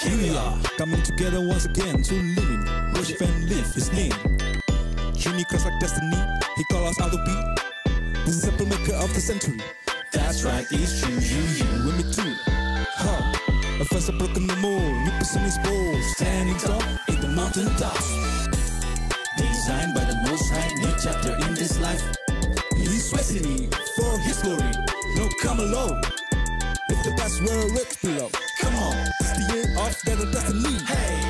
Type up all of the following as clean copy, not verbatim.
Here we are, coming together once again to live, worship and live His name. Unique like destiny, He called us out to be the simple maker of the century. That's right, it's true, you with me too. A first a broken the mold, new person is bold, standing tall in the mountain tops. Designed by the Most High, new chapter in this life. He's destiny for His glory. No, come alone. If the best where rich below. Come on, it's the end of their destiny. Hey,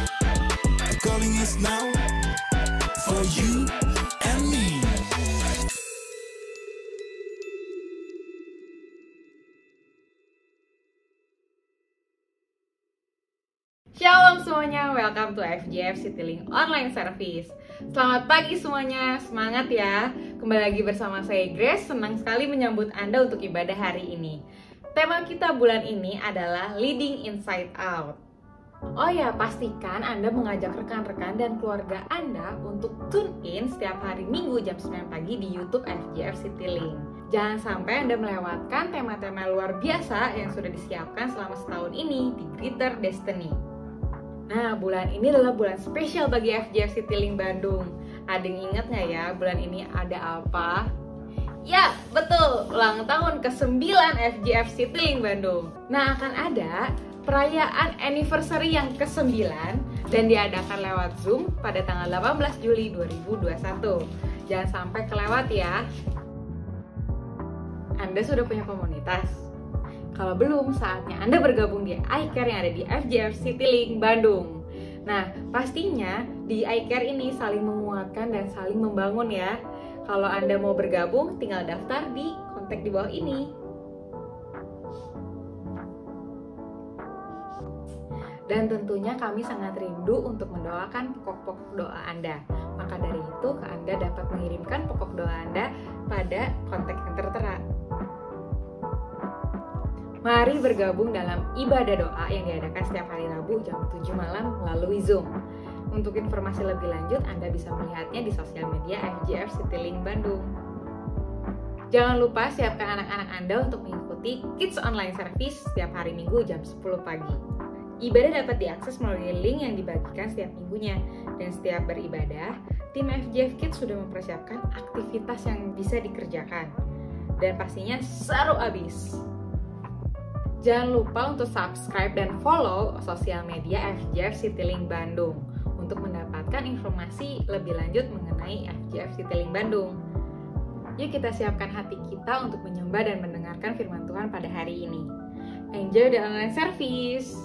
the calling is now for you and me. Shalom semuanya, welcome to FGF Citylink Online Service. Selamat pagi semuanya, semangat ya. Kembali lagi bersama saya Grace, senang sekali menyambut Anda untuk ibadah hari ini. Tema kita bulan ini adalah Leading Inside Out. Oh ya, pastikan Anda mengajak rekan-rekan dan keluarga Anda untuk tune in setiap hari Minggu jam 9 pagi di YouTube FGF Citylink. Jangan sampai Anda melewatkan tema-tema luar biasa yang sudah disiapkan selama setahun ini di Greater Destiny. Nah, bulan ini adalah bulan spesial bagi FGF Citylink Bandung. Ada yang ingat nggak ya, bulan ini ada apa? Ya, betul, ulang tahun ke-9 FGF Citylink Bandung. Nah, akan ada perayaan anniversary yang ke-9 dan diadakan lewat Zoom pada tanggal 18 Juli 2021. Jangan sampai kelewat ya. Anda sudah punya komunitas? Kalau belum, saatnya Anda bergabung di iCare yang ada di FGF Citylink Bandung. Nah, pastinya di iCare ini saling menguatkan dan saling membangun ya. Kalau Anda mau bergabung, tinggal daftar di kontak di bawah ini. Dan tentunya kami sangat rindu untuk mendoakan pokok-pokok doa Anda. Maka dari itu, Anda dapat mengirimkan pokok doa Anda pada kontak yang tertera. Mari bergabung dalam ibadah doa yang diadakan setiap hari Rabu jam 7 malam melalui Zoom. Untuk informasi lebih lanjut, Anda bisa melihatnya di sosial media FGF Citylink Bandung. Jangan lupa siapkan anak-anak Anda untuk mengikuti Kids Online Service setiap hari Minggu jam 10 pagi. Ibadah dapat diakses melalui link yang dibagikan setiap minggunya. Dan setiap beribadah, tim FGF Kids sudah mempersiapkan aktivitas yang bisa dikerjakan. Dan pastinya seru abis. Jangan lupa untuk subscribe dan follow sosial media FGF Citylink Bandung untuk mendapatkan informasi lebih lanjut mengenai FGF Citylink Bandung. Yuk kita siapkan hati kita untuk menyembah dan mendengarkan firman Tuhan pada hari ini. Enjoy the online service!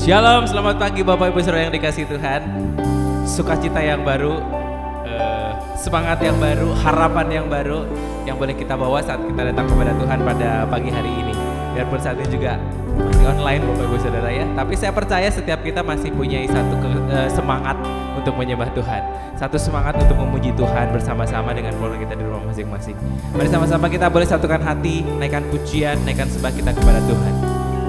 Shalom, selamat pagi Bapak Ibu Saudara yang dikasihi Tuhan. Sukacita yang baru, semangat yang baru, harapan yang baru yang boleh kita bawa saat kita datang kepada Tuhan pada pagi hari ini. Biarpun saat ini juga masih online Bapak Ibu Saudara ya, tapi saya percaya setiap kita masih punya satu semangat untuk menyembah Tuhan, satu semangat untuk memuji Tuhan bersama-sama dengan keluarga kita di rumah masing-masing. Mari sama-sama kita boleh satukan hati, naikkan pujian, naikkan sembah kita kepada Tuhan.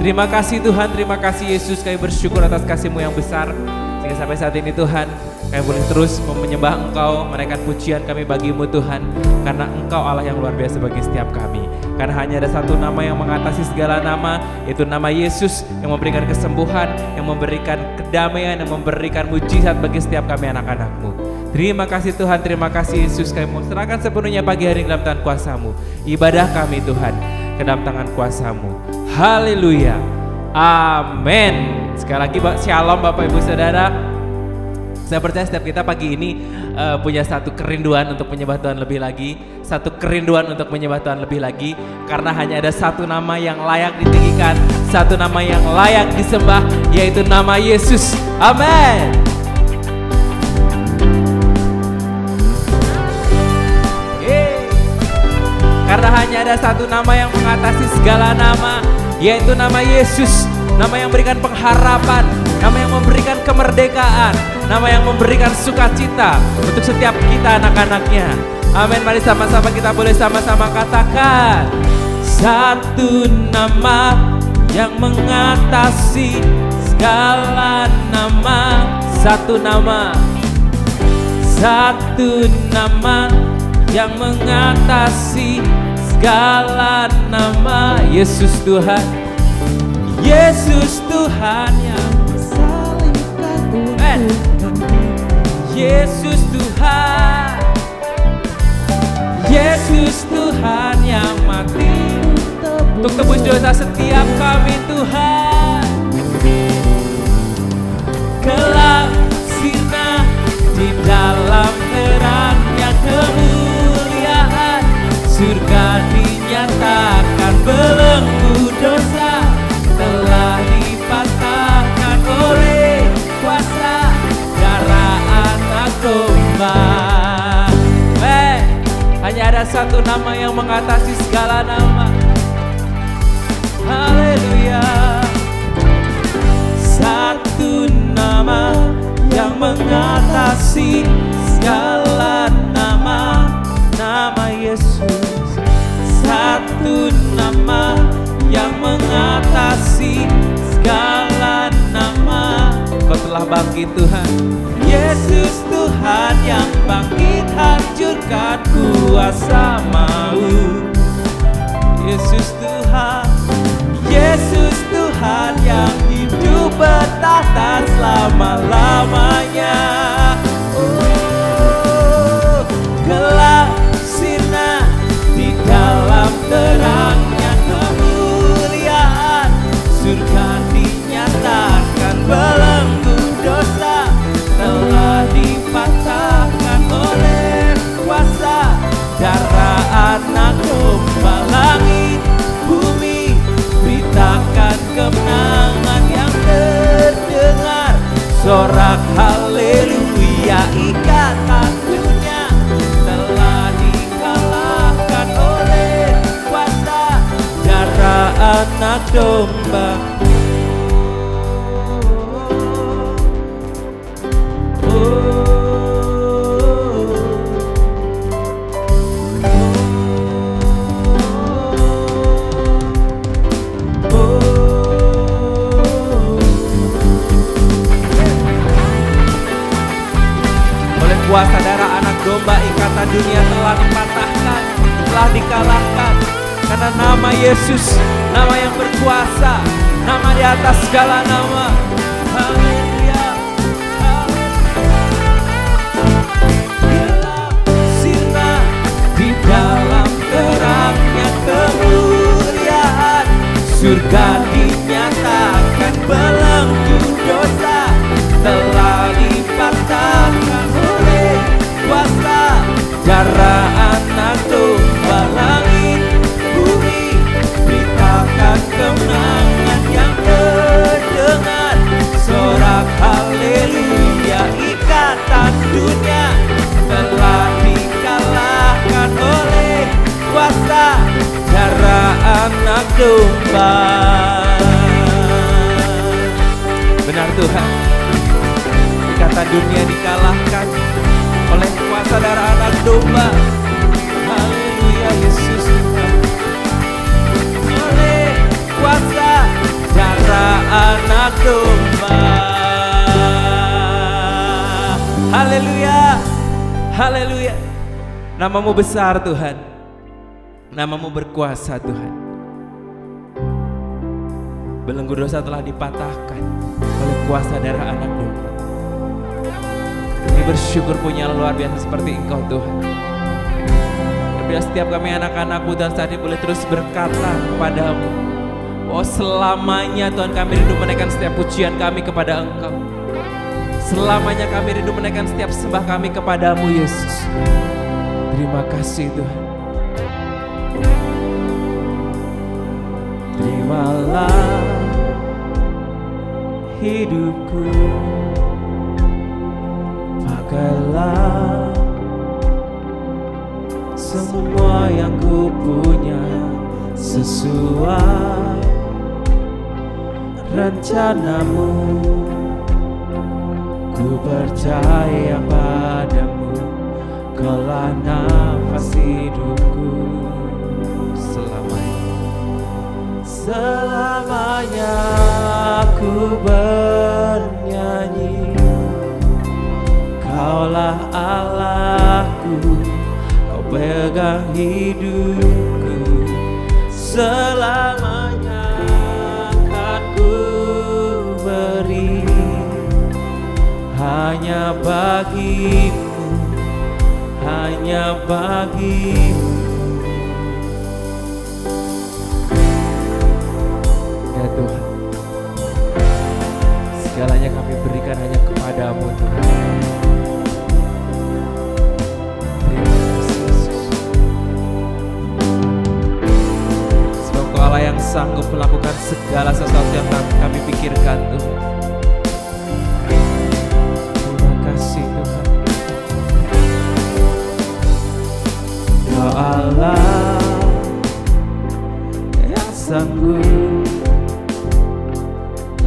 Terima kasih Tuhan, terima kasih Yesus, kami bersyukur atas kasih-Mu yang besar. Sehingga sampai saat ini Tuhan, kami boleh terus menyembah Engkau, menaikkan pujian kami bagi-Mu Tuhan. Karena Engkau Allah yang luar biasa bagi setiap kami. Karena hanya ada satu nama yang mengatasi segala nama, yaitu nama Yesus yang memberikan kesembuhan, yang memberikan kedamaian, yang memberikan mujizat bagi setiap kami anak-anak-Mu. Terima kasih Tuhan, terima kasih Yesus, kami mau serahkan sepenuhnya pagi hari dalam tangan kuasa-Mu. Ibadah kami Tuhan, ke dalam tangan kuasa-Mu. Haleluya. Amin. Sekali lagi shalom Bapak Ibu Saudara. Saya percaya setiap kita pagi ini punya satu kerinduan untuk menyembah Tuhan lebih lagi, satu kerinduan untuk menyembah Tuhan lebih lagi, karena hanya ada satu nama yang layak ditinggikan, satu nama yang layak disembah, yaitu nama Yesus. Amin. Karena hanya ada satu nama yang mengatasi segala nama, yaitu nama Yesus. Nama yang memberikan pengharapan, nama yang memberikan kemerdekaan, nama yang memberikan sukacita untuk setiap kita anak-anaknya. Amin. Mari sama-sama kita boleh sama-sama katakan. Satu nama yang mengatasi segala nama. Satu nama. Satu nama yang mengatasi segala nama. Yesus Tuhan. Yesus Tuhan yang disalibkan. Yesus Tuhan. Yesus Tuhan yang mati untuk tebus dosa setiap kami Tuhan. Gelap sirna di dalam terangnya kemuliaan, surga dinyatakan belenggu dosa telah dipatahkan oleh kuasa darah anak domba. Hanya ada satu nama yang mengatasi segala nama. Haleluya. Satu nama yang mengatasi segala nama. Nama Yesus. Satu nama yang mengatasi segala nama. Kau telah bangkit Tuhan. Yesus Tuhan yang bangkit hancurkan kuasa maut. Yesus Tuhan. Yesus Tuhan yang hidup bertahta selama-lamanya. Oh, gelap sirna di dalam terangnya kemuliaan, surga dinyatakan belenggu dosa telah dipatahkan oleh kuasa darah anak domba. Langit bumi beritakan kemenangan yang terdengar, sorak haleluya. Ikatan dunia telah dikalahkan oleh kuasa darah anak domba. Kuasa darah anak domba, ikatan dunia telah dipatahkan, telah dikalahkan. Karena nama Yesus, nama yang berkuasa, nama di atas segala nama. Haleluya. Gelap sirna di dalam terangnya kemuliaan, surga dinyatakan belenggu dosa telah dipatahkan oleh kuasa darah anak domba. Langit bumi beritakan kemenangan yang terdengar, sorak haleluya. Ikatan dunia telah dikalahkan oleh kuasa darah anak domba. Benar Tuhan. Ikatan dunia dikalahkan oleh kuasa darah anak domba. Haleluya Yesus Tuhan. Oleh kuasa darah anak domba. Haleluya. Haleluya. Namamu besar Tuhan. Namamu berkuasa Tuhan. Belenggu dosa telah dipatahkan oleh kuasa darah anak domba. Kami bersyukur punya luar biasa seperti Engkau Tuhan. Dan bila setiap kami anak-anakmu dan saat ini boleh terus berkata kepadamu, bahwa selamanya Tuhan kami rindu menaikkan setiap pujian kami kepada Engkau. Selamanya kami rindu menaikkan setiap sembah kami kepadamu Yesus. Terima kasih Tuhan. Terimalah hidupku, pakailah semua yang ku punya sesuai rencanamu. Ku percaya padamu, Kaulah nafas hidupku. Selamanya aku bernyanyi, Kaulah Allahku, Kau pegang hidupku. Selamanya akan ku beri hanya bagimu, hanya bagimu. Ya Tuhan, segalanya kami berikan hanya kepadamu Tuhan. Terima kasih Yesus. Sebab Kau Allah yang sanggup melakukan segala sesuatu yang kami pikirkan Tuhan. Terima kasih Tuhan. Kau Allah yang sanggup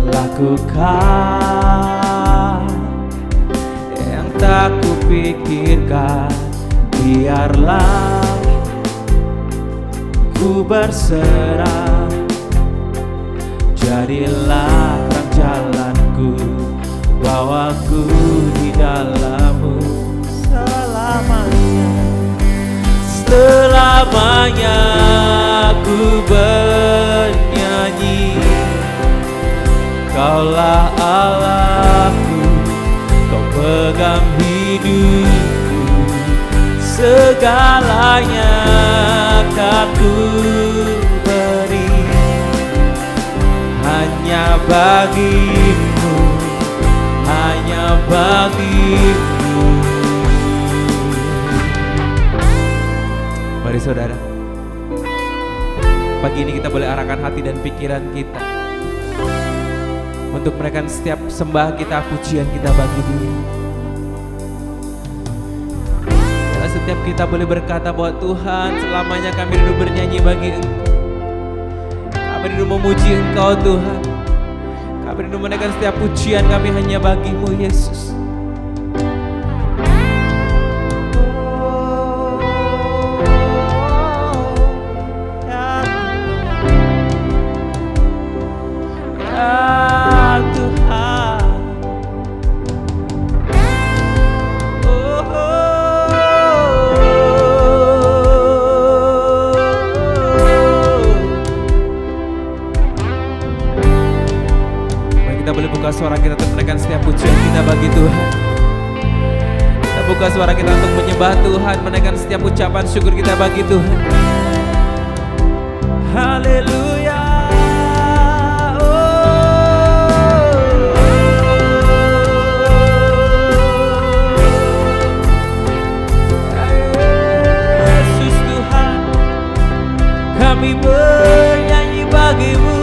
lakukan yang tak kupikirkan. Biarlah ku berserah, jadilah terang jalanku, bawaku di dalammu selamanya. Selamanya ku bernyanyi, Kaulah Allahku, Kau pegang hidupku. Segalanya akan ku beri hanya bagimu, hanya bagimu. Mari saudara, pagi ini kita boleh arahkan hati dan pikiran kita untuk menaikkan setiap sembah kita, pujian kita bagi Dia. Dan setiap kita boleh berkata bahwa Tuhan, selamanya kami rindu bernyanyi bagi Engkau. Kami rindu memuji Engkau Tuhan. Kami rindu menaikkan setiap pujian kami hanya bagi-Mu Yesus. Suara kita untuk menaikkan setiap pujian kita bagi Tuhan. Kita buka suara kita untuk menyembah Tuhan, menaikkan setiap ucapan syukur kita bagi Tuhan. Haleluya. Yesus Tuhan, kami bernyanyi bagi-Mu.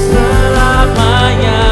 Selamanya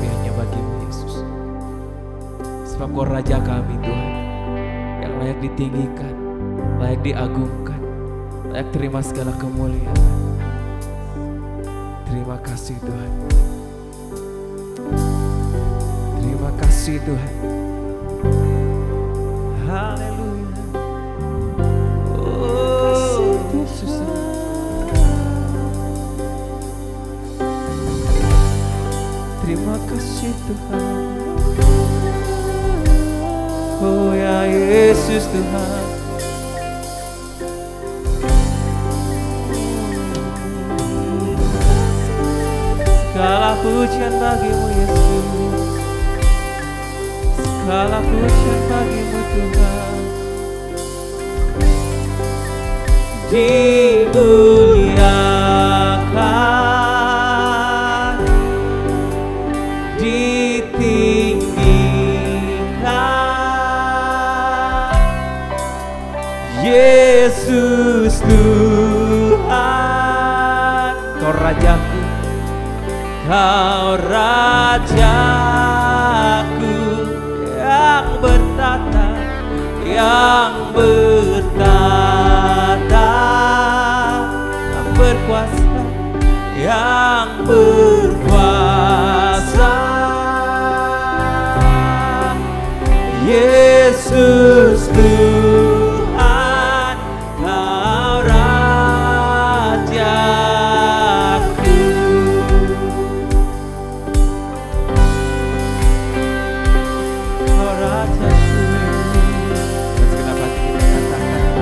hanya bagimu Yesus. Sebab Kau Raja kami Tuhan, yang layak ditinggikan, layak diagungkan, layak terima segala kemuliaan. Terima kasih Tuhan. Terima kasih Tuhan. Haleluya. Oh Yesus. Terima kasih Tuhan. Oh ya Yesus Tuhan. Segala pujian bagimu Yesus. Segala pujian bagimu Tuhan. Dimuliakan, ditinggikan, Yesus Tuhan. Kau Rajaku, Kau Rajaku yang bertata, yang bertata, yang berkuasa, yang berkuasa. Yesus Tuhan, Kau Rajaku. Kau Rajaku. Kenapa kita katakan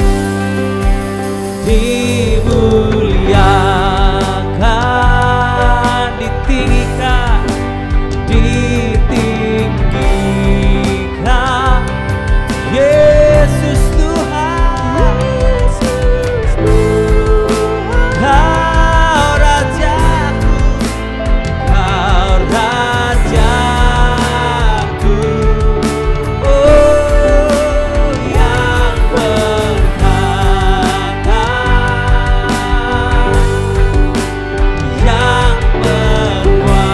dimuliakan, ditinggikan, ditinggikan, Yesus Tuhan, Kau Rajaku, Kau Rajaku. Oh yang bertata, yang berkuasa.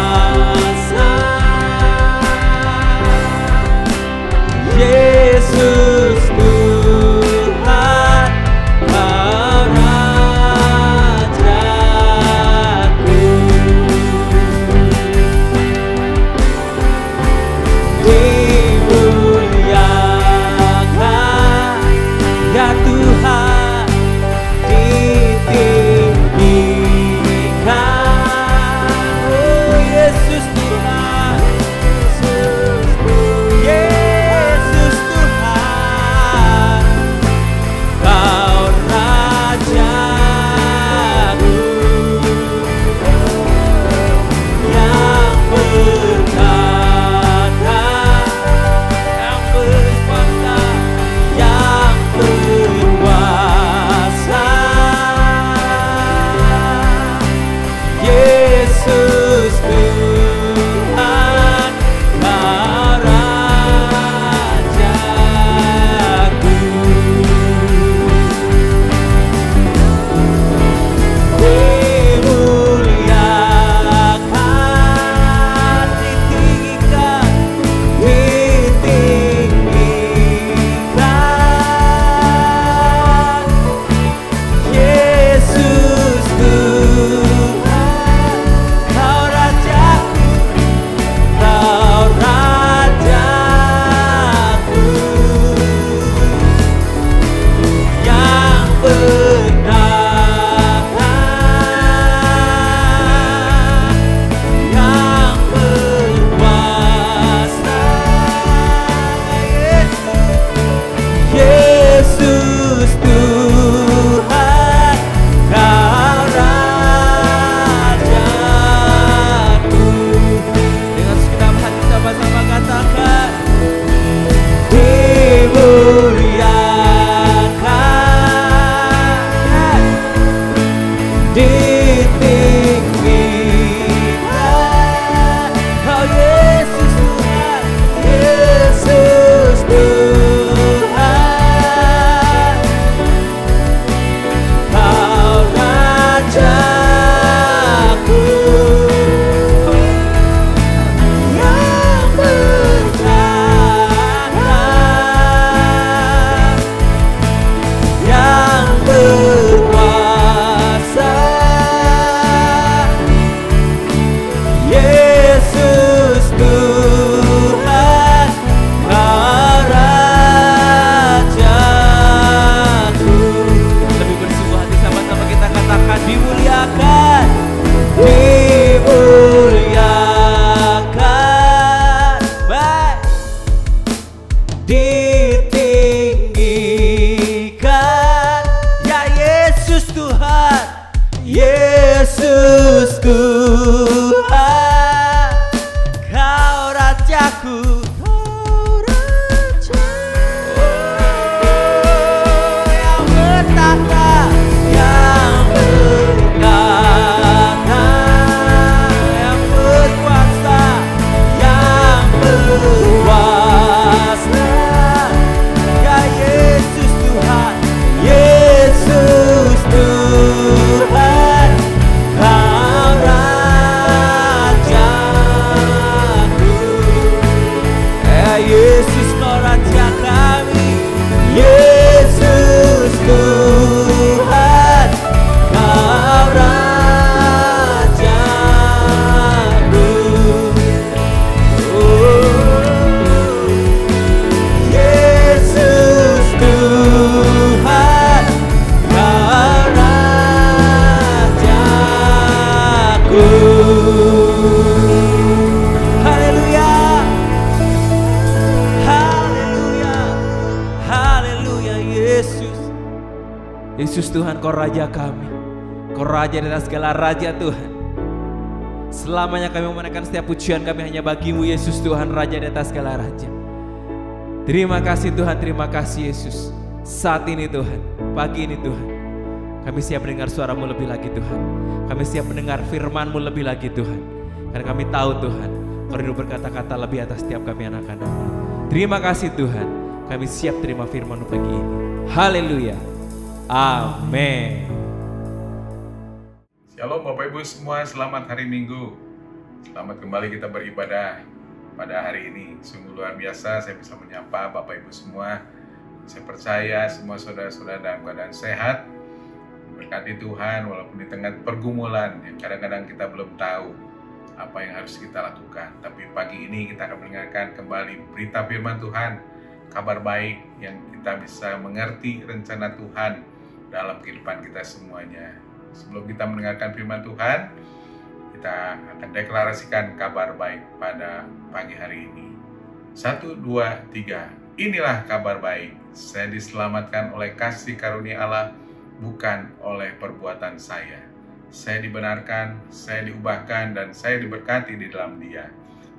Tuhan, Kau Rajaku. Yang bertata, yang bertata, yang berkuasa, yang berkuasa. Ya Yesus Tuhan, Yesus Tuhan, Kau Rajaku. Ya Yesus Kau Raja kami, Yesus Tuhan, Kau Rajaku. Yesus Tuhan, Kau Rajaku. Haleluya, haleluya, haleluya. Yesus, Yesus Tuhan, Kau Raja kami, Kau Raja di atas segala raja Tuhan. Selamanya kami memenangkan setiap pujian kami hanya bagimu Yesus Tuhan, Raja di atas segala raja. Terima kasih Tuhan, terima kasih Yesus. Saat ini Tuhan, pagi ini Tuhan, kami siap mendengar suara-Mu lebih lagi Tuhan. Kami siap mendengar firman-Mu lebih lagi Tuhan. Karena kami tahu Tuhan, Kau rindu berkata-kata lebih atas setiap kami anak-anak. Terima kasih Tuhan, kami siap terima firman-Mu pagi ini. Haleluya, amin. Shalom Bapak Ibu semua, selamat hari Minggu. Selamat kembali kita beribadah pada hari ini. Sungguh luar biasa saya bisa menyapa Bapak Ibu semua. Saya percaya semua saudara-saudara dalam keadaan sehat. Berkati Tuhan walaupun di tengah pergumulan yang kadang-kadang kita belum tahu apa yang harus kita lakukan. Tapi pagi ini kita akan mendengarkan kembali berita firman Tuhan, kabar baik yang kita bisa mengerti rencana Tuhan dalam kehidupan kita semuanya. Sebelum kita mendengarkan firman Tuhan, kita akan deklarasikan kabar baik pada pagi hari ini. 1, 2, 3. Inilah kabar baik. Saya diselamatkan oleh kasih karunia Allah, bukan oleh perbuatan saya. Saya dibenarkan, saya diubahkan, dan saya diberkati di dalam Dia.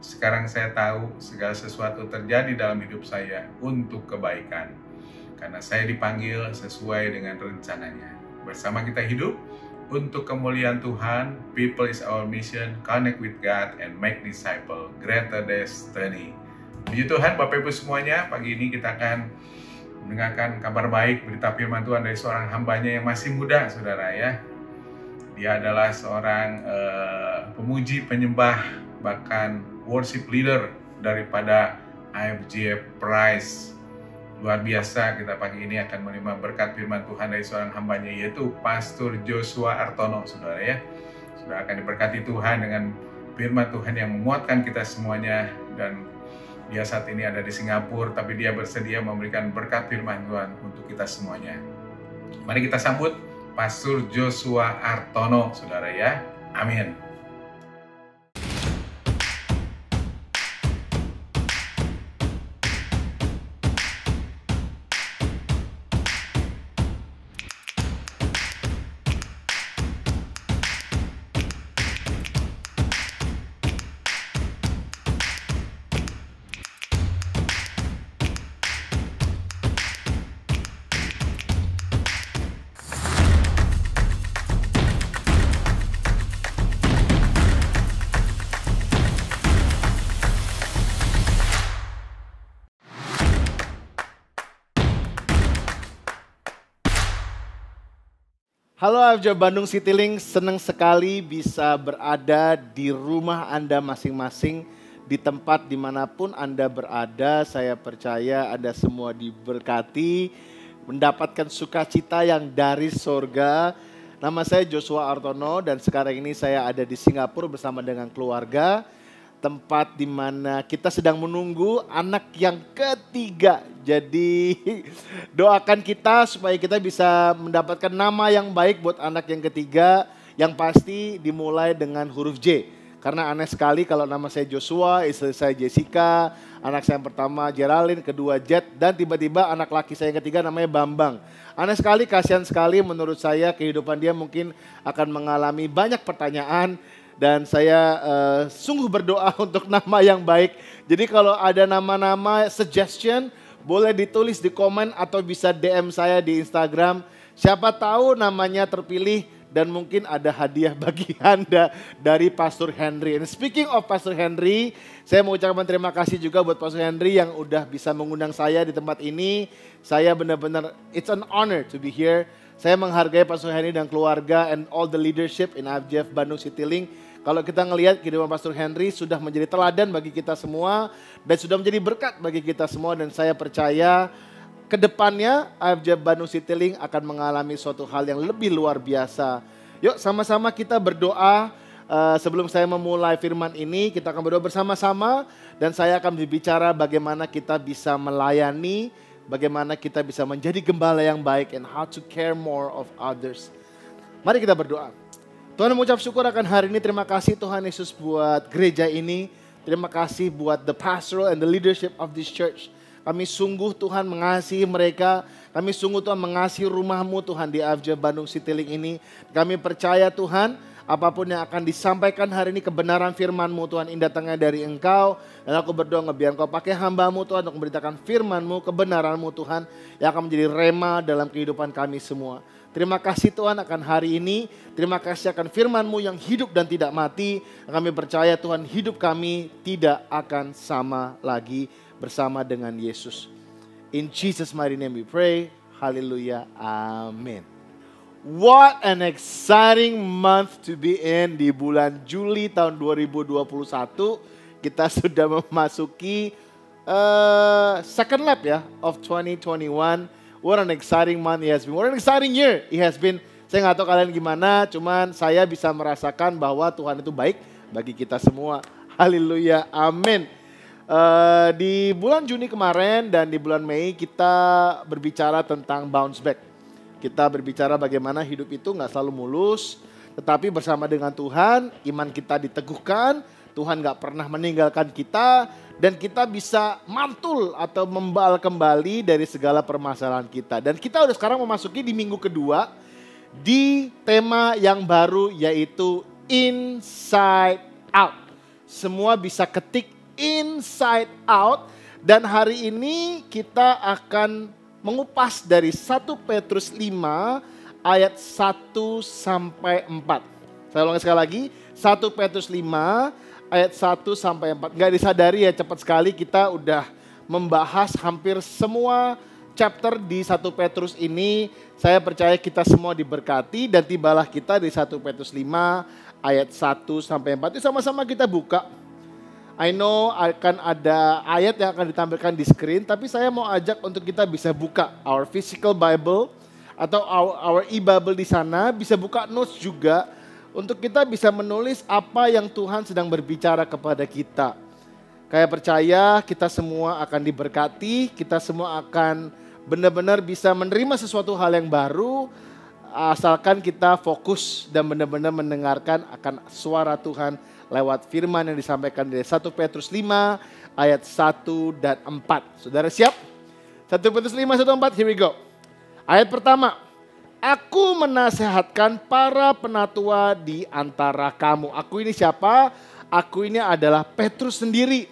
Sekarang saya tahu segala sesuatu terjadi dalam hidup saya untuk kebaikan. Karena saya dipanggil sesuai dengan rencananya. Bersama kita hidup untuk kemuliaan Tuhan. People is our mission, connect with God and make disciple, greater destiny. Puji Tuhan Bapak Ibu semuanya, pagi ini kita akan mendengarkan kabar baik, berita firman Tuhan dari seorang hambanya yang masih muda, saudara ya. Dia adalah seorang pemuji, penyembah, bahkan worship leader daripada IFGF Prize. Luar biasa, kita pagi ini akan menerima berkat firman Tuhan dari seorang hambanya, yaitu Pastor Joshua Artono, saudara ya. Saudara akan diberkati Tuhan dengan firman Tuhan yang memuatkan kita semuanya. Dan dia saat ini ada di Singapura, tapi dia bersedia memberikan berkat firman Tuhan untuk kita semuanya. Mari kita sambut Pastor Joshua Artono, saudara ya. Amin. Halo AFJ Bandung Citylink, senang sekali bisa berada di rumah Anda masing-masing, di tempat dimanapun Anda berada. Saya percaya Anda semua diberkati, mendapatkan sukacita yang dari sorga. Nama saya Joshua Artono dan sekarang ini saya ada di Singapura bersama dengan keluarga. Tempat di mana kita sedang menunggu anak yang ketiga. Jadi doakan kita supaya kita bisa mendapatkan nama yang baik buat anak yang ketiga. Yang pasti dimulai dengan huruf J. Karena aneh sekali kalau nama saya Joshua, istri saya Jessica, anak saya yang pertama Geraldine, kedua Jet, dan tiba-tiba anak laki saya yang ketiga namanya Bambang. Aneh sekali, kasihan sekali menurut saya kehidupan dia mungkin akan mengalami banyak pertanyaan. Dan saya sungguh berdoa untuk nama yang baik. Jadi kalau ada nama-nama suggestion, boleh ditulis di komen atau bisa DM saya di Instagram. Siapa tahu namanya terpilih dan mungkin ada hadiah bagi Anda dari Pastor Henry. And speaking of Pastor Henry, saya mau ucapkan terima kasih juga buat Pastor Henry yang udah bisa mengundang saya di tempat ini. Saya benar-benar, it's an honor to be here. Saya menghargai Pastor Henry dan keluarga and all the leadership in IFJF Bandung Citylink. Kalau kita ngelihat kehidupan Pastor Henry sudah menjadi teladan bagi kita semua dan sudah menjadi berkat bagi kita semua, dan saya percaya ke depannya IFJF Bandung Citylink akan mengalami suatu hal yang lebih luar biasa. Yuk sama-sama kita berdoa. Sebelum saya memulai firman ini, kita akan berdoa bersama-sama dan saya akan berbicara bagaimana kita bisa melayani, bagaimana kita bisa menjadi gembala yang baik and how to care more of others. Mari kita berdoa. Tuhan, mengucap syukur akan hari ini. Terima kasih Tuhan Yesus buat gereja ini. Terima kasih buat the pastoral and the leadership of this church. Kami sungguh Tuhan mengasihi mereka. Kami sungguh Tuhan mengasihi rumah-Mu Tuhan di IFJF Bandung Citylink ini. Kami percaya Tuhan, apapun yang akan disampaikan hari ini, kebenaran firman-Mu Tuhan, ini datangnya dari Engkau. Dan aku berdoa biar Engkau pakai hamba-Mu Tuhan untuk memberitakan firman-Mu, kebenaran-Mu Tuhan, yang akan menjadi rema dalam kehidupan kami semua. Terima kasih Tuhan akan hari ini. Terima kasih akan firman-Mu yang hidup dan tidak mati. Kami percaya Tuhan, hidup kami tidak akan sama lagi bersama dengan Yesus. In Jesus' mighty name we pray. Hallelujah. Amin. What an exciting month to be in. Di bulan Juli tahun 2021 kita sudah memasuki second lap ya of 2021. What an exciting month it has been. What an exciting year it has been. Saya nggak tahu kalian gimana, cuman saya bisa merasakan bahwa Tuhan itu baik bagi kita semua. Haleluya, amin. Di bulan Juni kemarin dan di bulan Mei kita berbicara tentang bounce back. Kita berbicara bagaimana hidup itu nggak selalu mulus, tetapi bersama dengan Tuhan, iman kita diteguhkan, Tuhan nggak pernah meninggalkan kita, dan kita bisa mantul atau membal kembali dari segala permasalahan kita. Dan kita udah sekarang memasuki di minggu kedua di tema yang baru, yaitu inside out. Semua bisa ketik inside out, dan hari ini kita akan mengupas dari 1 Petrus 5 ayat 1 sampai 4. Saya ulangi sekali lagi, 1 Petrus 5 ayat 1 sampai 4. Gak disadari ya, cepat sekali kita udah membahas hampir semua chapter di 1 Petrus ini. Saya percaya kita semua diberkati dan tibalah kita di 1 Petrus 5 ayat 1 sampai 4. Itu sama-sama kita buka. I know akan ada ayat yang akan ditampilkan di screen, tapi saya mau ajak untuk kita bisa buka our physical Bible atau our e-Bible di sana, bisa buka notes juga untuk kita bisa menulis apa yang Tuhan sedang berbicara kepada kita. Kayak percaya kita semua akan diberkati, kita semua akan benar-benar bisa menerima sesuatu hal yang baru, asalkan kita fokus dan benar-benar mendengarkan akan suara Tuhan lewat firman yang disampaikan dari 1 Petrus 5 ayat 1 dan 4. Saudara siap? 1 Petrus 5 1 4, here we go. Ayat pertama. Aku menasehatkan para penatua di antara kamu. Aku ini siapa? Aku ini adalah Petrus sendiri.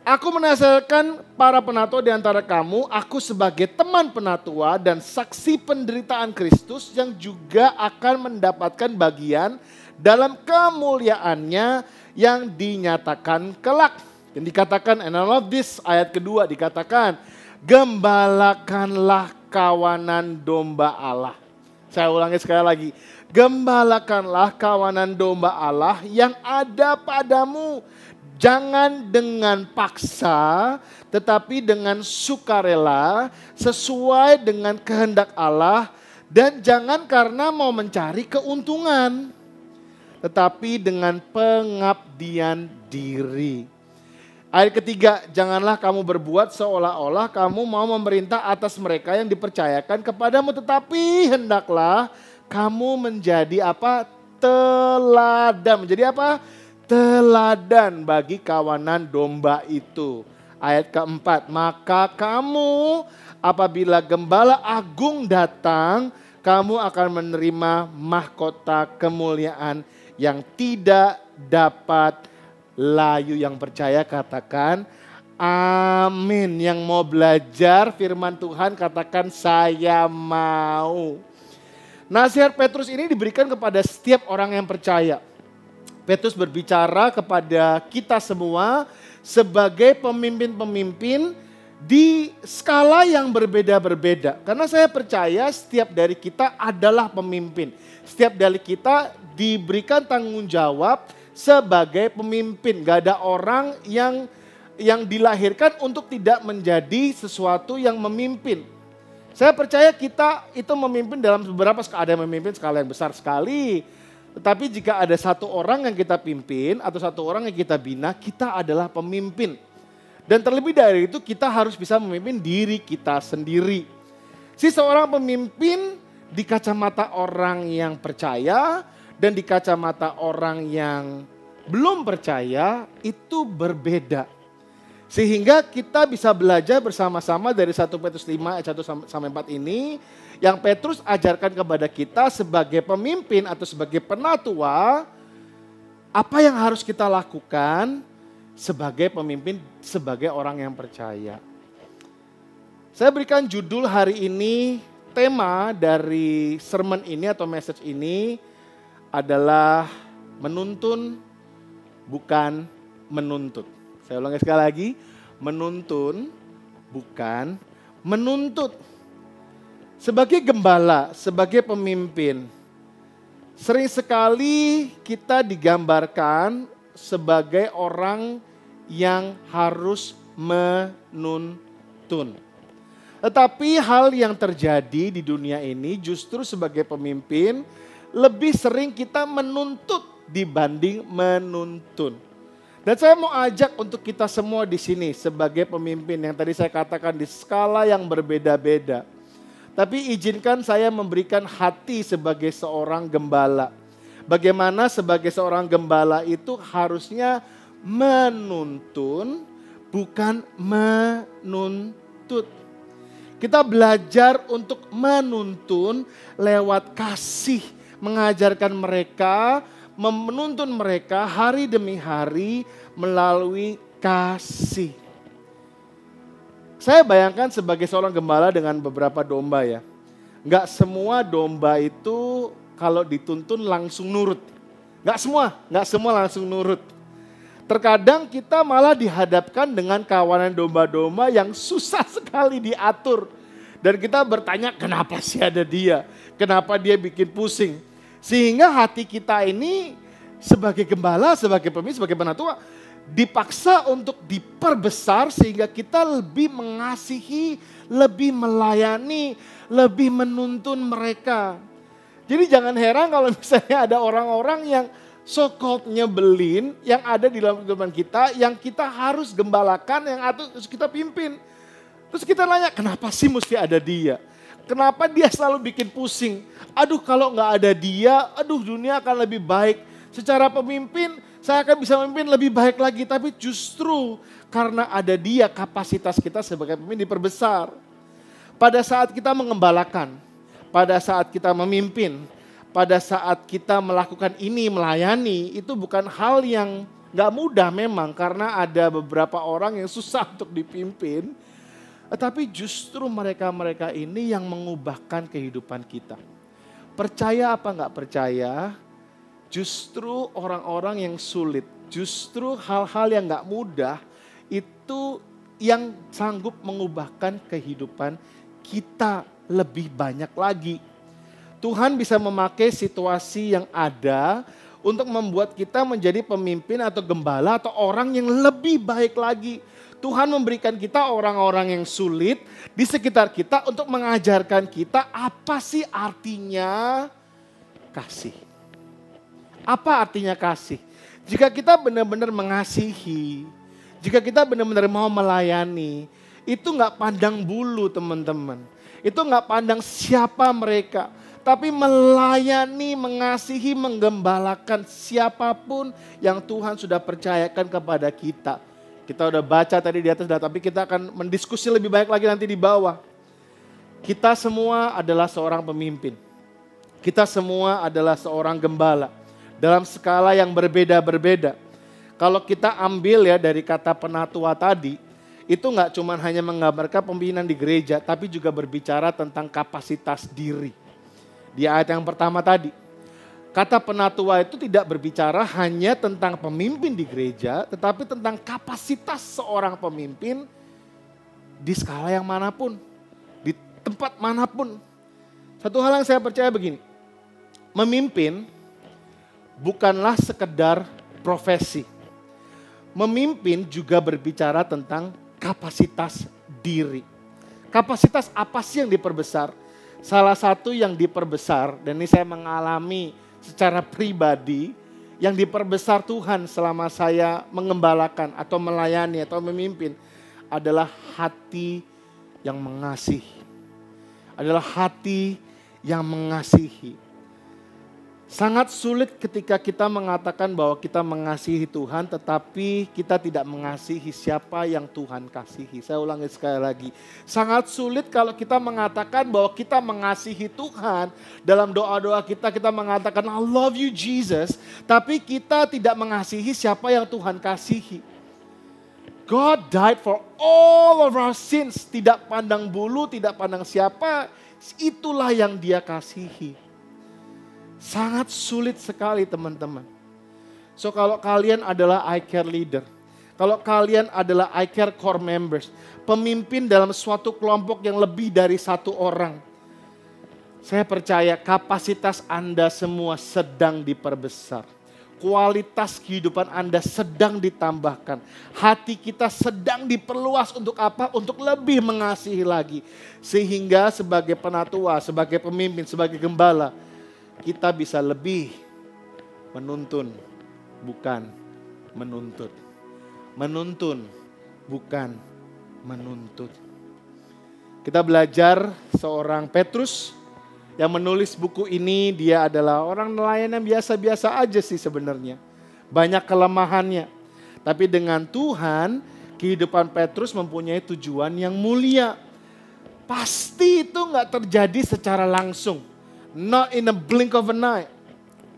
Aku menasehatkan para penatua di antara kamu. Aku sebagai teman penatua dan saksi penderitaan Kristus yang juga akan mendapatkan bagian dalam kemuliaannya yang dinyatakan kelak. Yang dikatakan, and I love this, ayat kedua dikatakan, gembalakanlah kawanan domba Allah. Saya ulangi sekali lagi. Gembalakanlah kawanan domba Allah yang ada padamu. Jangan dengan paksa, tetapi dengan sukarela, sesuai dengan kehendak Allah. Dan jangan karena mau mencari keuntungan, tetapi dengan pengabdian diri. Ayat ketiga, janganlah kamu berbuat seolah-olah kamu mau memerintah atas mereka yang dipercayakan kepadamu. Tetapi hendaklah kamu menjadi apa? Teladan. Menjadi apa? teladan bagi kawanan domba itu. Ayat keempat, maka kamu apabila gembala agung datang, kamu akan menerima mahkota kemuliaan yang tidak dapat layu. Yang percaya katakan amin. Yang mau belajar firman Tuhan katakan saya mau. Nasihat Petrus ini diberikan kepada setiap orang yang percaya. Petrus berbicara kepada kita semua sebagai pemimpin-pemimpin di skala yang berbeda-berbeda. Karena saya percaya setiap dari kita adalah pemimpin. Setiap dari kita diberikan tanggung jawab sebagai pemimpin. Gak ada orang yang dilahirkan untuk tidak menjadi sesuatu yang memimpin. Saya percaya kita itu memimpin dalam beberapa skala. Ada yang memimpin skala yang besar sekali. Tetapi jika ada satu orang yang kita pimpin atau satu orang yang kita bina, kita adalah pemimpin. Dan terlebih dari itu kita harus bisa memimpin diri kita sendiri. Si seorang pemimpin di kacamata orang yang percaya dan di kacamata orang yang belum percaya itu berbeda. Sehingga kita bisa belajar bersama-sama dari 1 Petrus 5 ayat 1 sampai 4 ini. Yang Petrus ajarkan kepada kita sebagai pemimpin atau sebagai penatua. Apa yang harus kita lakukan sebagai pemimpin, sebagai orang yang percaya. Saya berikan judul hari ini, tema dari sermon ini atau message ini adalah menuntun bukan menuntut. Saya ulangi sekali lagi, menuntun bukan menuntut. Sebagai gembala, sebagai pemimpin, sering sekali kita digambarkan sebagai orang yang harus menuntun. Tetapi hal yang terjadi di dunia ini justru sebagai pemimpin lebih sering kita menuntut dibanding menuntun. Dan saya mau ajak untuk kita semua di sini sebagai pemimpin yang tadi saya katakan di skala yang berbeda-beda. Tapi izinkan saya memberikan hati sebagai seorang gembala. Bagaimana sebagai seorang gembala itu harusnya menuntun bukan menuntut. Kita belajar untuk menuntun lewat kasih, mengajarkan mereka, menuntun mereka hari demi hari melalui kasih. Saya bayangkan sebagai seorang gembala dengan beberapa domba ya. Enggak semua domba itu kalau dituntun langsung nurut. Enggak semua langsung nurut. Terkadang kita malah dihadapkan dengan kawanan domba-domba yang susah sekali diatur. Dan kita bertanya kenapa sih ada dia? Kenapa dia bikin pusing? Sehingga hati kita ini sebagai gembala, sebagai pemimpin, sebagai penatua dipaksa untuk diperbesar sehingga kita lebih mengasihi, lebih melayani, lebih menuntun mereka. Jadi jangan heran kalau misalnya ada orang-orang yang so-called nyebelin yang ada di dalam kehidupan kita, yang kita harus gembalakan, yang harus kita pimpin. Terus kita nanya, kenapa sih mesti ada dia? Kenapa dia selalu bikin pusing? Aduh kalau nggak ada dia, aduh dunia akan lebih baik. Secara pemimpin, saya akan bisa memimpin lebih baik lagi. Tapi justru karena ada dia, kapasitas kita sebagai pemimpin diperbesar. Pada saat kita mengembalakan, pada saat kita memimpin, pada saat kita melakukan ini, melayani, itu bukan hal yang gak mudah memang. Karena ada beberapa orang yang susah untuk dipimpin. Tetapi justru mereka-mereka ini yang mengubahkan kehidupan kita. Percaya apa gak percaya, justru orang-orang yang sulit, justru hal-hal yang gak mudah, itu yang sanggup mengubahkan kehidupan kita lebih banyak lagi. Tuhan bisa memakai situasi yang ada untuk membuat kita menjadi pemimpin atau gembala atau orang yang lebih baik lagi. Tuhan memberikan kita orang-orang yang sulit di sekitar kita untuk mengajarkan kita apa sih artinya kasih. Apa artinya kasih? Jika kita benar-benar mengasihi, jika kita benar-benar mau melayani, itu gak pandang bulu teman-teman. Itu gak pandang siapa mereka. tapi melayani, mengasihi, menggembalakan siapapun yang Tuhan sudah percayakan kepada kita. Kita udah baca tadi di atas, tapi kita akan mendiskusi lebih banyak lagi nanti di bawah. Kita semua adalah seorang pemimpin. Kita semua adalah seorang gembala dalam skala yang berbeda-berbeda. Kalau kita ambil ya dari kata penatua tadi, itu nggak cuma hanya menggambarkan pemimpinan di gereja, tapi juga berbicara tentang kapasitas diri. Di ayat yang pertama tadi, kata penatua itu tidak berbicara hanya tentang pemimpin di gereja, tetapi tentang kapasitas seorang pemimpin di skala yang manapun, di tempat manapun. Satu hal yang saya percaya begini, memimpin bukanlah sekedar profesi. Memimpin juga berbicara tentang kapasitas diri. Kapasitas apa sih yang diperbesar? Salah satu yang diperbesar, dan ini saya mengalami secara pribadi, yang diperbesar Tuhan selama saya mengembalakan atau melayani atau memimpin adalah hati yang mengasihi. Adalah hati yang mengasihi. Sangat sulit ketika kita mengatakan bahwa kita mengasihi Tuhan, tetapi kita tidak mengasihi siapa yang Tuhan kasihi. Saya ulangi sekali lagi. Sangat sulit kalau kita mengatakan bahwa kita mengasihi Tuhan. Dalam doa-doa kita mengatakan I love you Jesus. Tapi kita tidak mengasihi siapa yang Tuhan kasihi. God died for all of our sins. Tidak pandang bulu, tidak pandang siapa. Itulah yang Dia kasihi. Sangat sulit sekali teman-teman. So kalau kalian adalah iCare leader, kalau kalian adalah iCare core members, pemimpin dalam suatu kelompok yang lebih dari satu orang, saya percaya kapasitas Anda semua sedang diperbesar. Kualitas kehidupan Anda sedang ditambahkan. Hati kita sedang diperluas untuk apa? Untuk lebih mengasihi lagi. Sehingga sebagai penatua, sebagai pemimpin, sebagai gembala, kita bisa lebih menuntun, bukan menuntut. Menuntun, bukan menuntut. Kita belajar seorang Petrus yang menulis buku ini. Dia adalah orang nelayan yang biasa-biasa aja sih sebenarnya. Banyak kelemahannya. Tapi dengan Tuhan, kehidupan Petrus mempunyai tujuan yang mulia. Pasti itu gak terjadi secara langsung. Not in a blink of an eye.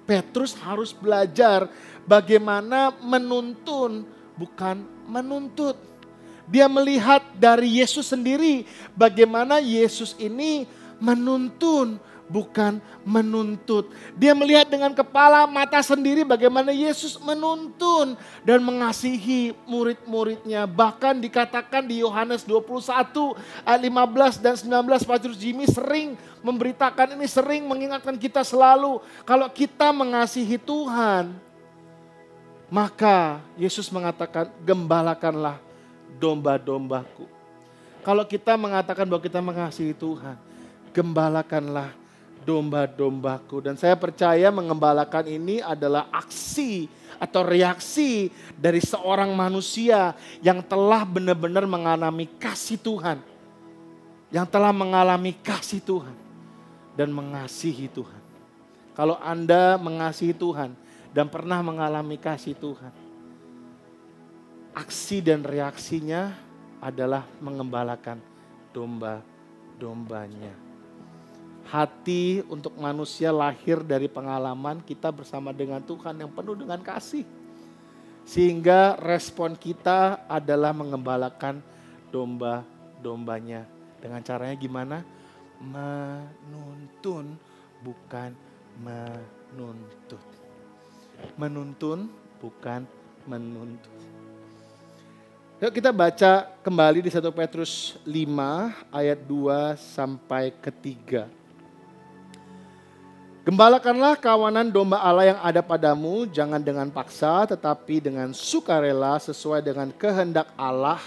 Petrus harus belajar bagaimana menuntun, bukan menuntut. Dia melihat dari Yesus sendiri bagaimana Yesus ini menuntun, bukan menuntut. Dia melihat dengan kepala mata sendiri bagaimana Yesus menuntun dan mengasihi murid-muridnya. Bahkan dikatakan di Yohanes 21 ayat 15 dan 19, Pastor Jimmy sering memberitakan ini, sering mengingatkan kita selalu. Kalau kita mengasihi Tuhan, maka Yesus mengatakan gembalakanlah domba-dombaku. Kalau kita mengatakan bahwa kita mengasihi Tuhan, gembalakanlah domba-dombaku. Dan saya percaya mengembalakan ini adalah aksi atau reaksi dari seorang manusia yang telah benar-benar mengalami kasih Tuhan. Yang telah mengalami kasih Tuhan dan mengasihi Tuhan. Kalau Anda mengasihi Tuhan dan pernah mengalami kasih Tuhan, aksi dan reaksinya adalah mengembalakan domba-dombanya. Hati untuk manusia lahir dari pengalaman kita bersama dengan Tuhan yang penuh dengan kasih. Sehingga respon kita adalah mengembalakan domba-dombanya. Dengan caranya gimana? Menuntun, bukan menuntut. Menuntun, bukan menuntut. Yuk kita baca kembali di 1 Petrus 5 ayat 2 sampai ke 3. Gembalakanlah kawanan domba Allah yang ada padamu, jangan dengan paksa tetapi dengan sukarela sesuai dengan kehendak Allah.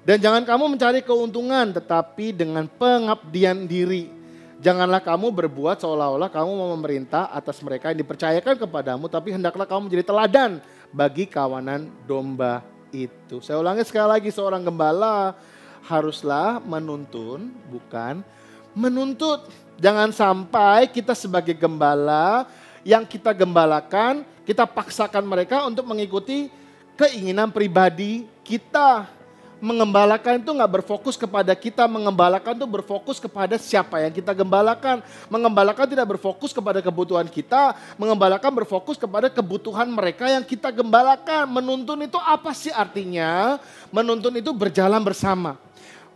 Dan jangan kamu mencari keuntungan tetapi dengan pengabdian diri. Janganlah kamu berbuat seolah-olah kamu mau memerintah atas mereka yang dipercayakan kepadamu, tapi hendaklah kamu menjadi teladan bagi kawanan domba itu. Saya ulangi sekali lagi, seorang gembala haruslah menuntun, bukan menuntut. Jangan sampai kita sebagai gembala, yang kita gembalakan, kita paksakan mereka untuk mengikuti keinginan pribadi kita. Mengembalakan itu nggak berfokus kepada kita, mengembalakan itu berfokus kepada siapa yang kita gembalakan. Mengembalakan tidak berfokus kepada kebutuhan kita, mengembalakan berfokus kepada kebutuhan mereka yang kita gembalakan. Menuntun itu apa sih artinya? Menuntun itu berjalan bersama,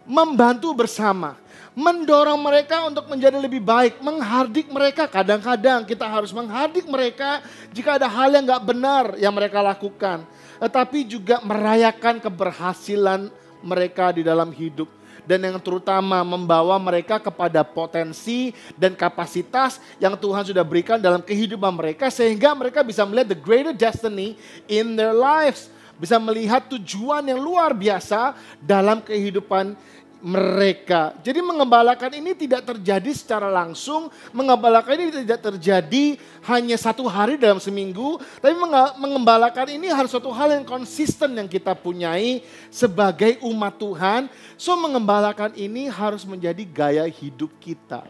membantu bersama, mendorong mereka untuk menjadi lebih baik, menghardik mereka. Kadang-kadang kita harus menghardik mereka jika ada hal yang nggak benar yang mereka lakukan. Tetapi juga merayakan keberhasilan mereka di dalam hidup. Dan yang terutama membawa mereka kepada potensi dan kapasitas yang Tuhan sudah berikan dalam kehidupan mereka. Sehingga mereka bisa melihat the greater destiny in their lives. Bisa melihat tujuan yang luar biasa dalam kehidupan mereka. Jadi mengembalakan ini tidak terjadi secara langsung. Mengembalakan ini tidak terjadi hanya satu hari dalam seminggu. Tapi mengembalakan ini harus suatu hal yang konsisten yang kita punyai sebagai umat Tuhan. So mengembalakan ini harus menjadi gaya hidup kita.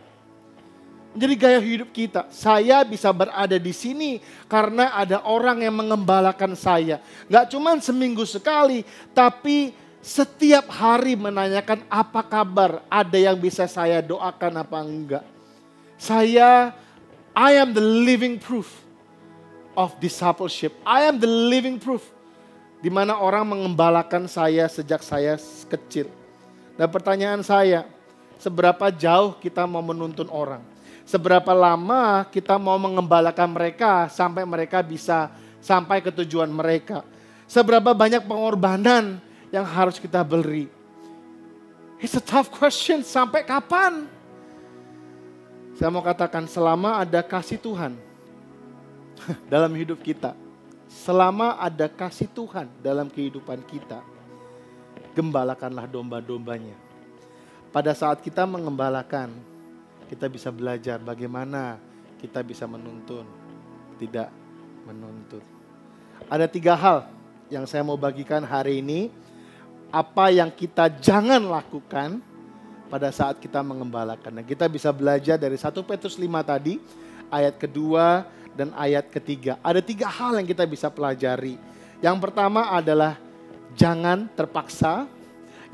Menjadi gaya hidup kita. Saya bisa berada di sini karena ada orang yang mengembalakan saya. Gak cuma seminggu sekali, tapi setiap hari menanyakan apa kabar, ada yang bisa saya doakan apa enggak. I am the living proof of discipleship. I am the living proof. Di mana orang mengembalakan saya sejak saya kecil. Dan pertanyaan saya, seberapa jauh kita mau menuntun orang? Seberapa lama kita mau mengembalakan mereka sampai mereka bisa sampai ke tujuan mereka? Seberapa banyak pengorbanan yang harus kita beri? It's a tough question. Sampai kapan? Saya mau katakan selama ada kasih Tuhan dalam hidup kita. Selama ada kasih Tuhan dalam kehidupan kita. Gembalakanlah domba-dombanya. Pada saat kita mengembalakan, kita bisa belajar bagaimana kita bisa menuntun, tidak menuntut. Ada 3 hal yang saya mau bagikan hari ini. Apa yang kita jangan lakukan pada saat kita mengembalakan. Nah, kita bisa belajar dari 1 Petrus 5 tadi, ayat kedua dan ayat ketiga. Ada 3 hal yang kita bisa pelajari. Yang pertama adalah jangan terpaksa.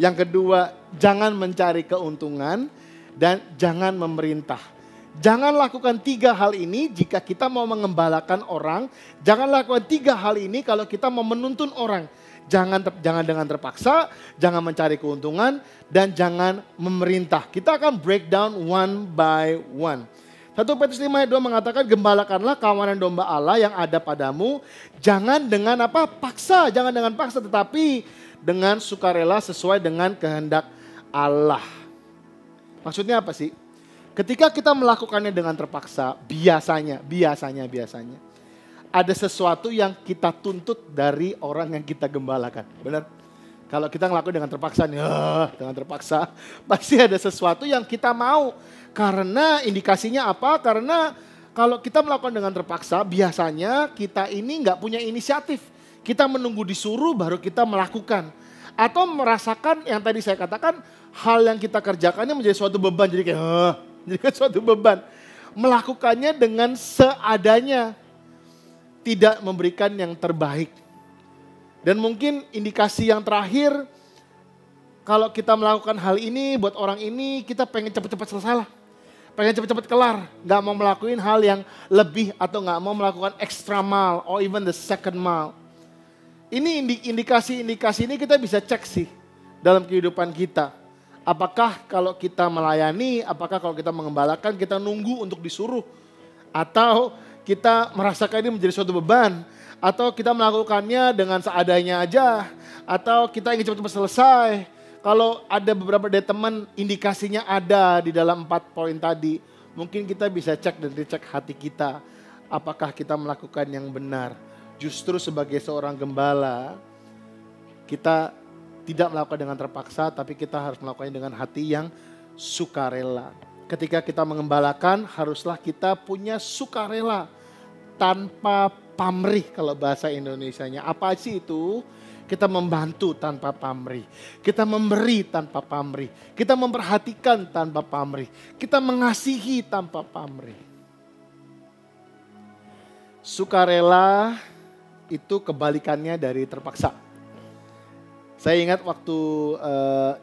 Yang kedua, jangan mencari keuntungan. Dan jangan memerintah. Jangan lakukan 3 hal ini jika kita mau mengembalakan orang. Jangan lakukan 3 hal ini kalau kita mau menuntun orang. Jangan dengan terpaksa, jangan mencari keuntungan, dan jangan memerintah. Kita akan breakdown one by one. 1 Petrus 5 ayat 2 mengatakan, gembalakanlah kawanan domba Allah yang ada padamu. Jangan dengan paksa, jangan dengan paksa, tetapi dengan sukarela sesuai dengan kehendak Allah. Maksudnya apa sih? Ketika kita melakukannya dengan terpaksa, biasanya ada sesuatu yang kita tuntut dari orang yang kita gembalakan. Benar? Kalau kita ngelakuin dengan terpaksa nih, dengan terpaksa, pasti ada sesuatu yang kita mau. Karena indikasinya apa? Karena kalau kita melakukan dengan terpaksa, biasanya kita ini nggak punya inisiatif. Kita menunggu disuruh baru kita melakukan. Atau merasakan yang tadi saya katakan, hal yang kita kerjakannya menjadi suatu beban. Jadi kayak suatu beban. Melakukannya dengan seadanya. Tidak memberikan yang terbaik. Dan mungkin indikasi yang terakhir, kalau kita melakukan hal ini buat orang ini, kita pengen cepat-cepat selesai lah. Pengen cepat-cepat kelar. Gak mau melakukan hal yang lebih atau gak mau melakukan extra mile or even the second mile. Ini indikasi-indikasi ini kita bisa cek sih dalam kehidupan kita. Apakah kalau kita melayani, apakah kalau kita mengembalakan, kita nunggu untuk disuruh. Atau kita merasakan ini menjadi suatu beban, atau kita melakukannya dengan seadanya aja, atau kita ingin cepat-cepat selesai. Kalau ada beberapa dari teman indikasinya ada di dalam 4 poin tadi, mungkin kita bisa cek dan dicek hati kita, apakah kita melakukan yang benar. Justru sebagai seorang gembala, kita tidak melakukan dengan terpaksa, tapi kita harus melakukannya dengan hati yang sukarela. Ketika kita mengembalakan, haruslah kita punya sukarela tanpa pamrih kalau bahasa Indonesianya. Apa sih itu? Kita membantu tanpa pamrih. Kita memberi tanpa pamrih. Kita memperhatikan tanpa pamrih. Kita mengasihi tanpa pamrih. Sukarela itu kebalikannya dari terpaksa. Saya ingat waktu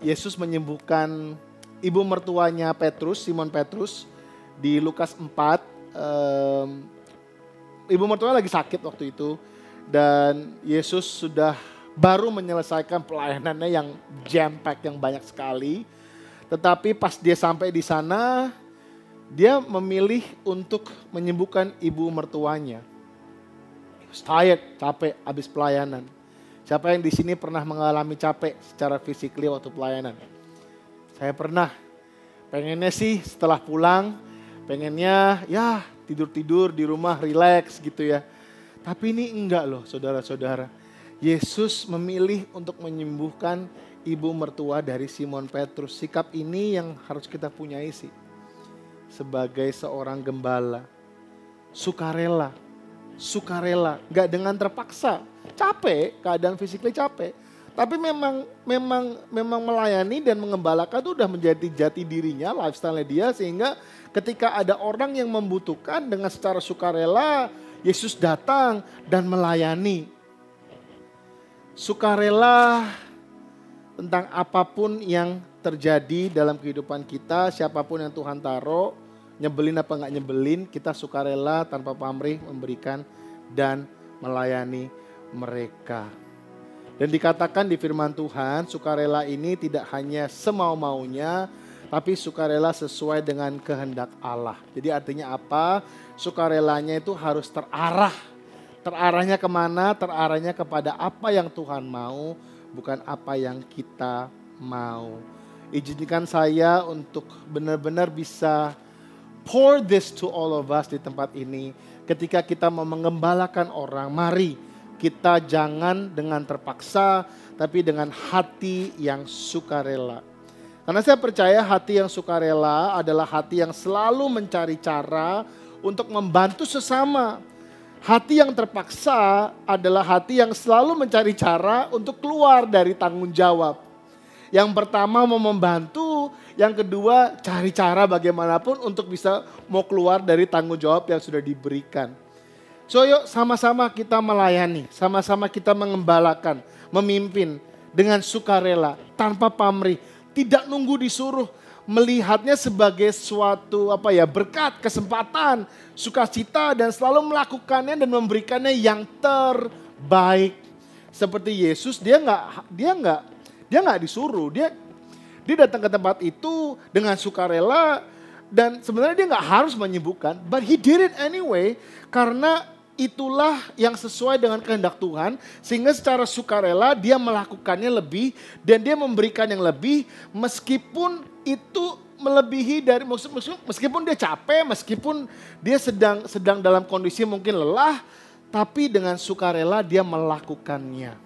Yesus menyembuhkan ibu mertuanya Petrus, Simon Petrus di Lukas 4. Ibu mertuanya lagi sakit waktu itu dan Yesus sudah baru menyelesaikan pelayanannya yang jam pack, yang banyak sekali. Tetapi pas dia sampai di sana, dia memilih untuk menyembuhkan ibu mertuanya. Tired, capek, habis pelayanan. Siapa yang di sini pernah mengalami capek secara fisikly waktu pelayanan? Saya pernah. Pengennya sih setelah pulang, pengennya ya tidur-tidur di rumah, relax gitu ya. Tapi ini enggak loh saudara-saudara. Yesus memilih untuk menyembuhkan ibu mertua dari Simon Petrus. Sikap ini yang harus kita punyai sih. Sebagai seorang gembala. Sukarela. Sukarela. Gak dengan terpaksa. Capek, keadaan fisiknya capek. Tapi memang melayani dan mengembalakan itu udah menjadi jati dirinya, lifestyle dia. Sehingga ketika ada orang yang membutuhkan dengan secara sukarela, Yesus datang dan melayani. Sukarela tentang apapun yang terjadi dalam kehidupan kita, siapapun yang Tuhan taruh, nyebelin apa enggak nyebelin, kita sukarela tanpa pamrih memberikan dan melayani mereka. Dan dikatakan di firman Tuhan, sukarela ini tidak hanya semau-maunya, tapi sukarela sesuai dengan kehendak Allah. Jadi artinya apa? Sukarelanya itu harus terarah. Terarahnya kemana? Terarahnya kepada apa yang Tuhan mau, bukan apa yang kita mau. Izinkan saya untuk benar-benar bisa pour this to all of us di tempat ini. Ketika kita mau mengembalakan orang, mari kita jangan dengan terpaksa, tapi dengan hati yang sukarela. Karena saya percaya hati yang sukarela adalah hati yang selalu mencari cara untuk membantu sesama. Hati yang terpaksa adalah hati yang selalu mencari cara untuk keluar dari tanggung jawab. Yang pertama mau membantu, yang kedua cari cara bagaimanapun untuk bisa mau keluar dari tanggung jawab yang sudah diberikan. So yuk sama-sama kita melayani, sama-sama kita mengembalakan, memimpin dengan sukarela, tanpa pamrih, tidak nunggu disuruh, melihatnya sebagai suatu berkat, kesempatan, sukacita dan selalu melakukannya dan memberikannya yang terbaik. Seperti Yesus, dia nggak disuruh, dia datang ke tempat itu dengan sukarela dan sebenarnya dia nggak harus menyembuhkan, but he did it anyway karena itulah yang sesuai dengan kehendak Tuhan, sehingga secara sukarela dia melakukannya lebih dan dia memberikan yang lebih meskipun itu melebihi dari meskipun dia capek, meskipun dia sedang dalam kondisi mungkin lelah, tapi dengan sukarela dia melakukannya,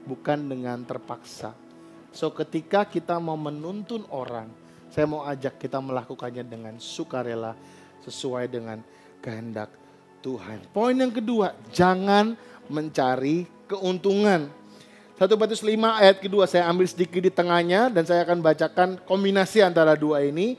bukan dengan terpaksa. So ketika kita mau menuntun orang, saya mau ajak kita melakukannya dengan sukarela sesuai dengan kehendak Tuhan. Poin yang kedua, jangan mencari keuntungan. 1 Petrus 5 ayat kedua saya ambil sedikit di tengahnya dan saya akan bacakan kombinasi antara dua ini.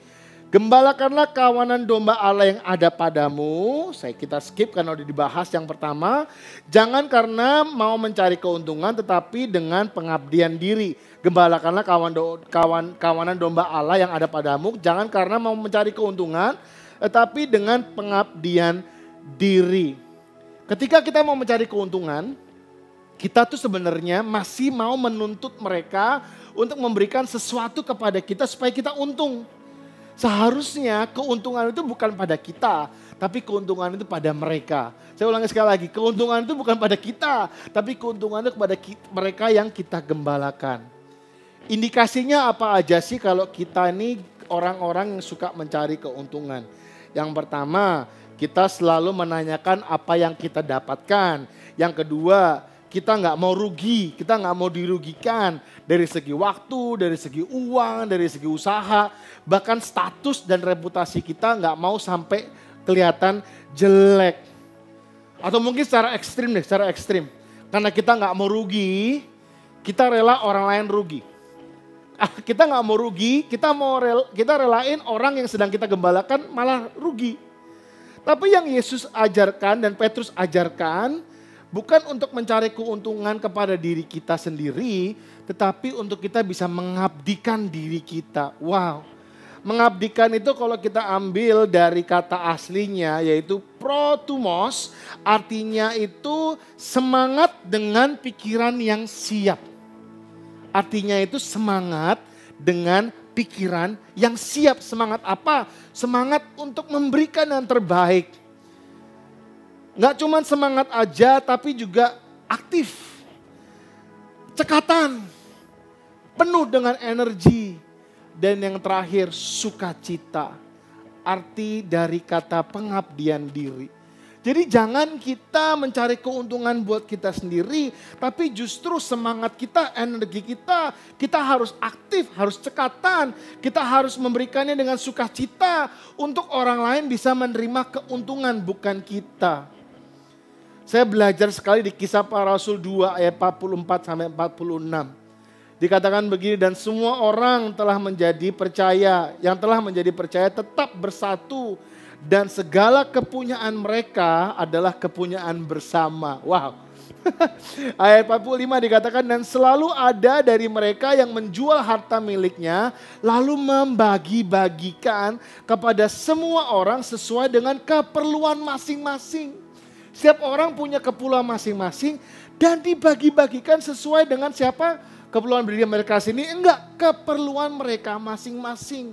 Gembalakanlah kawanan domba Allah yang ada padamu. Kita skip karena udah dibahas yang pertama. Jangan karena mau mencari keuntungan tetapi dengan pengabdian diri. Gembalakanlah kawanan domba Allah yang ada padamu. Jangan karena mau mencari keuntungan tetapi dengan pengabdian diri. Ketika kita mau mencari keuntungan, kita tuh sebenarnya masih mau menuntut mereka untuk memberikan sesuatu kepada kita supaya kita untung. Seharusnya keuntungan itu bukan pada kita, tapi keuntungan itu pada mereka. Saya ulangi sekali lagi, keuntungan itu bukan pada kita, tapi keuntungan itu kepada mereka yang kita gembalakan. Indikasinya apa aja sih kalau kita ini orang-orang yang suka mencari keuntungan? Yang pertama, kita selalu menanyakan apa yang kita dapatkan. Yang kedua, kita nggak mau rugi, kita nggak mau dirugikan dari segi waktu, dari segi uang, dari segi usaha, bahkan status dan reputasi kita nggak mau sampai kelihatan jelek. Atau mungkin secara ekstrim. Karena kita nggak mau rugi, kita rela orang lain rugi. Kita nggak mau rugi, kita relain orang yang sedang kita gembalakan malah rugi. Tapi yang Yesus ajarkan dan Petrus ajarkan bukan untuk mencari keuntungan kepada diri kita sendiri, tetapi untuk kita bisa mengabdikan diri kita. Wow. Mengabdikan itu kalau kita ambil dari kata aslinya yaitu protumos, artinya itu semangat dengan pikiran yang siap. Artinya itu semangat dengan pikiran yang siap. Semangat apa? Semangat untuk memberikan yang terbaik. Nggak cuma semangat aja tapi juga aktif. Cekatan, penuh dengan energi. Dan yang terakhir sukacita, arti dari kata pengabdian diri. Jadi jangan kita mencari keuntungan buat kita sendiri, tapi justru semangat kita, energi kita harus aktif, harus cekatan. Kita harus memberikannya dengan sukacita untuk orang lain bisa menerima keuntungan bukan kita. Saya belajar sekali di Kisah Para Rasul 2 ayat 44 sampai 46. Dikatakan begini, dan semua orang telah menjadi percaya, yang telah menjadi percaya tetap bersatu dan segala kepunyaan mereka adalah kepunyaan bersama. Wow. Ayat 45 dikatakan, dan selalu ada dari mereka yang menjual harta miliknya lalu membagi-bagikan kepada semua orang sesuai dengan keperluan masing-masing. Setiap orang punya keperluan masing-masing dan dibagi-bagikan sesuai dengan siapa? Keperluan diri mereka sini, enggak, keperluan mereka masing-masing.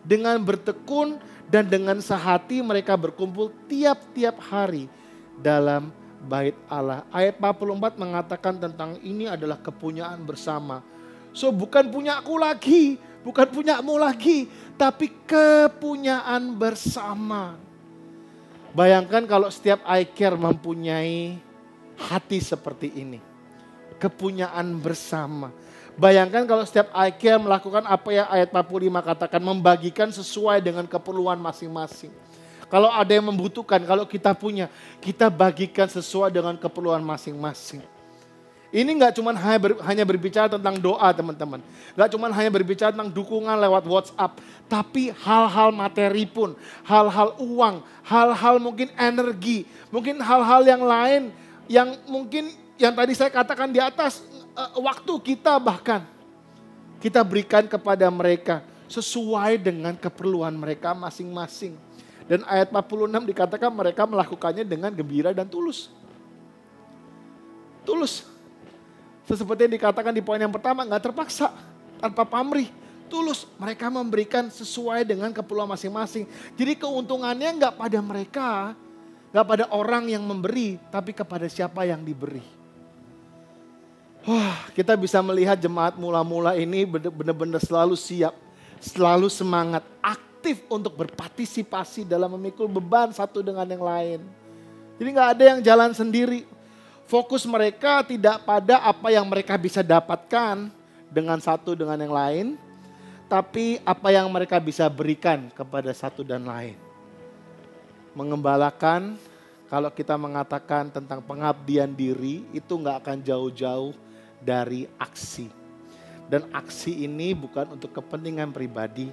Dengan bertekun dan dengan sehati mereka berkumpul tiap-tiap hari dalam bait Allah. Ayat 44 mengatakan tentang ini adalah kepunyaan bersama. So bukan punyaku lagi, bukan punyamu lagi, tapi kepunyaan bersama. Bayangkan kalau setiap iCare mempunyai hati seperti ini. Kepunyaan bersama. Bayangkan kalau setiap iCare melakukan apa yang ayat 45 katakan, membagikan sesuai dengan keperluan masing-masing. Kalau ada yang membutuhkan, kalau kita punya, kita bagikan sesuai dengan keperluan masing-masing. Ini gak cuma hanya berbicara tentang doa teman-teman. Gak cuma hanya berbicara tentang dukungan lewat WhatsApp. Tapi hal-hal materi pun, hal-hal uang, hal-hal mungkin energi, mungkin hal-hal yang lain yang mungkin yang tadi saya katakan di atas, waktu kita bahkan kita berikan kepada mereka sesuai dengan keperluan mereka masing-masing. Dan ayat 46 dikatakan mereka melakukannya dengan gembira dan tulus. Tulus. Seperti yang dikatakan di poin yang pertama, gak terpaksa, tanpa pamrih. Tulus, mereka memberikan sesuai dengan keperluan masing-masing. Jadi keuntungannya gak pada mereka, gak pada orang yang memberi, tapi kepada siapa yang diberi. Wah, kita bisa melihat jemaat mula-mula ini benar-benar selalu siap, selalu semangat, aktif untuk berpartisipasi dalam memikul beban satu dengan yang lain. Jadi gak ada yang jalan sendiri. Fokus mereka tidak pada apa yang mereka bisa dapatkan dengan satu dengan yang lain, tapi apa yang mereka bisa berikan kepada satu dan lain. Mengembalakan, kalau kita mengatakan tentang pengabdian diri, itu gak akan jauh-jauh dari aksi. Dan aksi ini bukan untuk kepentingan pribadi,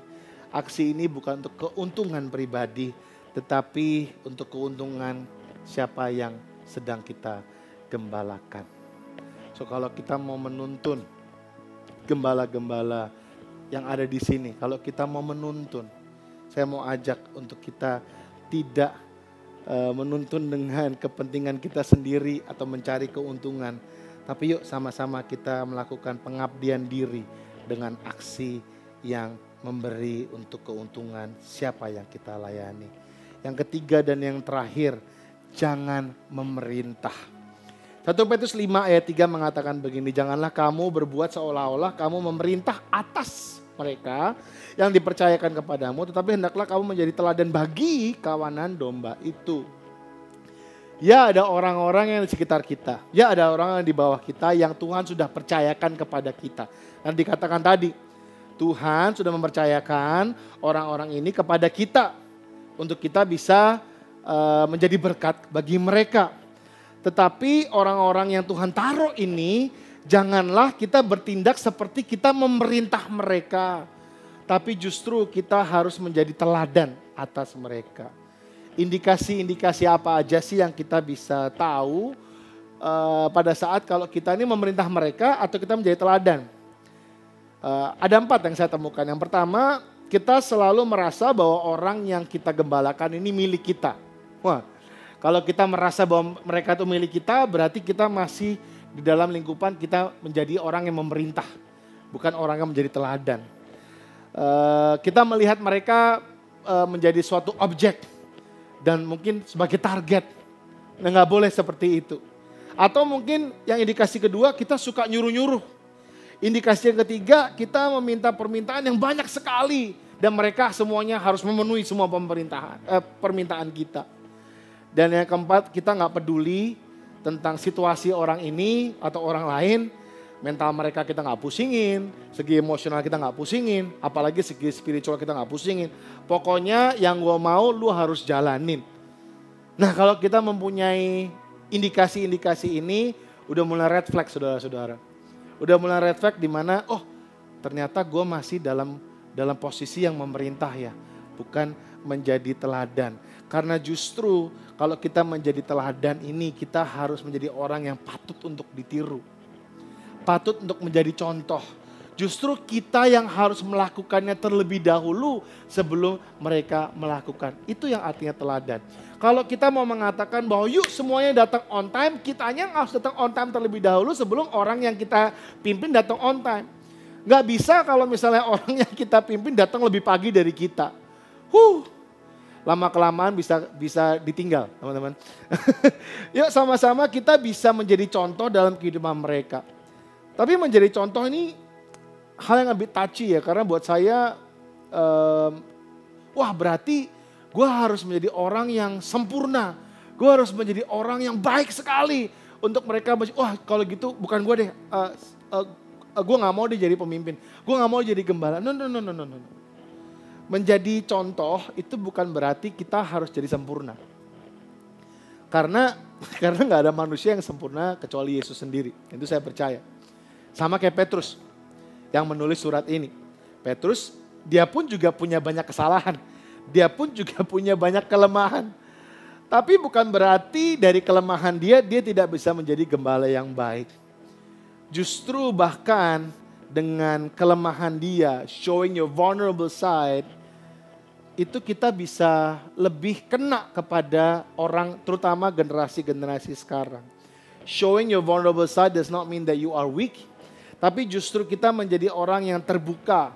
aksi ini bukan untuk keuntungan pribadi, tetapi untuk keuntungan siapa yang sedang kita gembalakan. So kalau kita mau menuntun gembala-gembala yang ada di sini, kalau kita mau menuntun, saya mau ajak untuk kita tidak menuntun dengan kepentingan kita sendiri atau mencari keuntungan. Tapi yuk sama-sama kita melakukan pengabdian diri dengan aksi yang memberi untuk keuntungan siapa yang kita layani. Yang ketiga dan yang terakhir, jangan memerintah. 1 Petrus 5 ayat 3 mengatakan begini, janganlah kamu berbuat seolah-olah kamu memerintah atas mereka yang dipercayakan kepadamu, tetapi hendaklah kamu menjadi teladan bagi kawanan domba itu. Ya ada orang-orang yang di sekitar kita, ya ada orang yang di bawah kita yang Tuhan sudah percayakan kepada kita. Dan dikatakan tadi, Tuhan sudah mempercayakan orang-orang ini kepada kita untuk kita bisa menjadi berkat bagi mereka. Tetapi orang-orang yang Tuhan taruh ini Janganlah kita bertindak seperti kita memerintah mereka. Tapi justru kita harus menjadi teladan atas mereka. Indikasi-indikasi apa aja sih yang kita bisa tahu pada saat kalau kita ini memerintah mereka atau kita menjadi teladan? Ada 4 yang saya temukan. Yang pertama, kita selalu merasa bahwa orang yang kita gembalakan ini milik kita. Wah, kalau kita merasa bahwa mereka itu milik kita, berarti kita masih di dalam lingkupan kita menjadi orang yang memerintah, bukan orang yang menjadi teladan. Kita melihat mereka menjadi suatu objek dan mungkin sebagai target. Nah, nggak boleh seperti itu. Atau mungkin yang indikasi kedua, kita suka nyuruh-nyuruh. Indikasi yang ketiga, kita meminta permintaan yang banyak sekali dan mereka semuanya harus memenuhi semua permintaan kita. Dan yang keempat, kita nggak peduli tentang situasi orang ini atau orang lain, mental mereka kita nggak pusingin, segi emosional kita nggak pusingin, apalagi segi spiritual kita nggak pusingin. Pokoknya yang gue mau lu harus jalanin. Nah, kalau kita mempunyai indikasi-indikasi ini, udah mulai red flag saudara-saudara. Udah mulai red flag di mana, oh ternyata gue masih dalam posisi yang memerintah ya, bukan menjadi teladan. Karena justru kalau kita menjadi teladan ini, kita harus menjadi orang yang patut untuk ditiru. Patut untuk menjadi contoh. Justru kita yang harus melakukannya terlebih dahulu sebelum mereka melakukan. Itu yang artinya teladan. Kalau kita mau mengatakan bahwa yuk semuanya datang on time, kitanya harus datang on time terlebih dahulu sebelum orang yang kita pimpin datang on time. Gak bisa kalau misalnya orang yang kita pimpin datang lebih pagi dari kita. Lama-kelamaan bisa ditinggal teman-teman. Yuk sama-sama kita bisa menjadi contoh dalam kehidupan mereka. Tapi menjadi contoh ini hal yang lebih touchy ya, karena buat saya, wah berarti gue harus menjadi orang yang sempurna. Gue harus menjadi orang yang baik sekali untuk mereka. Wah kalau gitu bukan gue deh, gue gak mau dia jadi pemimpin. Gue gak mau jadi gembala. No. Menjadi contoh itu bukan berarti kita harus jadi sempurna. Karena gak ada manusia yang sempurna kecuali Yesus sendiri. Itu saya percaya. Sama kayak Petrus yang menulis surat ini. Petrus, dia pun juga punya banyak kesalahan. Dia pun juga punya banyak kelemahan. Tapi bukan berarti dari kelemahan dia tidak bisa menjadi gembala yang baik. Justru bahkan dengan kelemahan dia, showing your vulnerable side, itu kita bisa lebih kena kepada orang, terutama generasi-generasi sekarang. Showing your vulnerable side does not mean that you are weak. Tapi justru kita menjadi orang yang terbuka.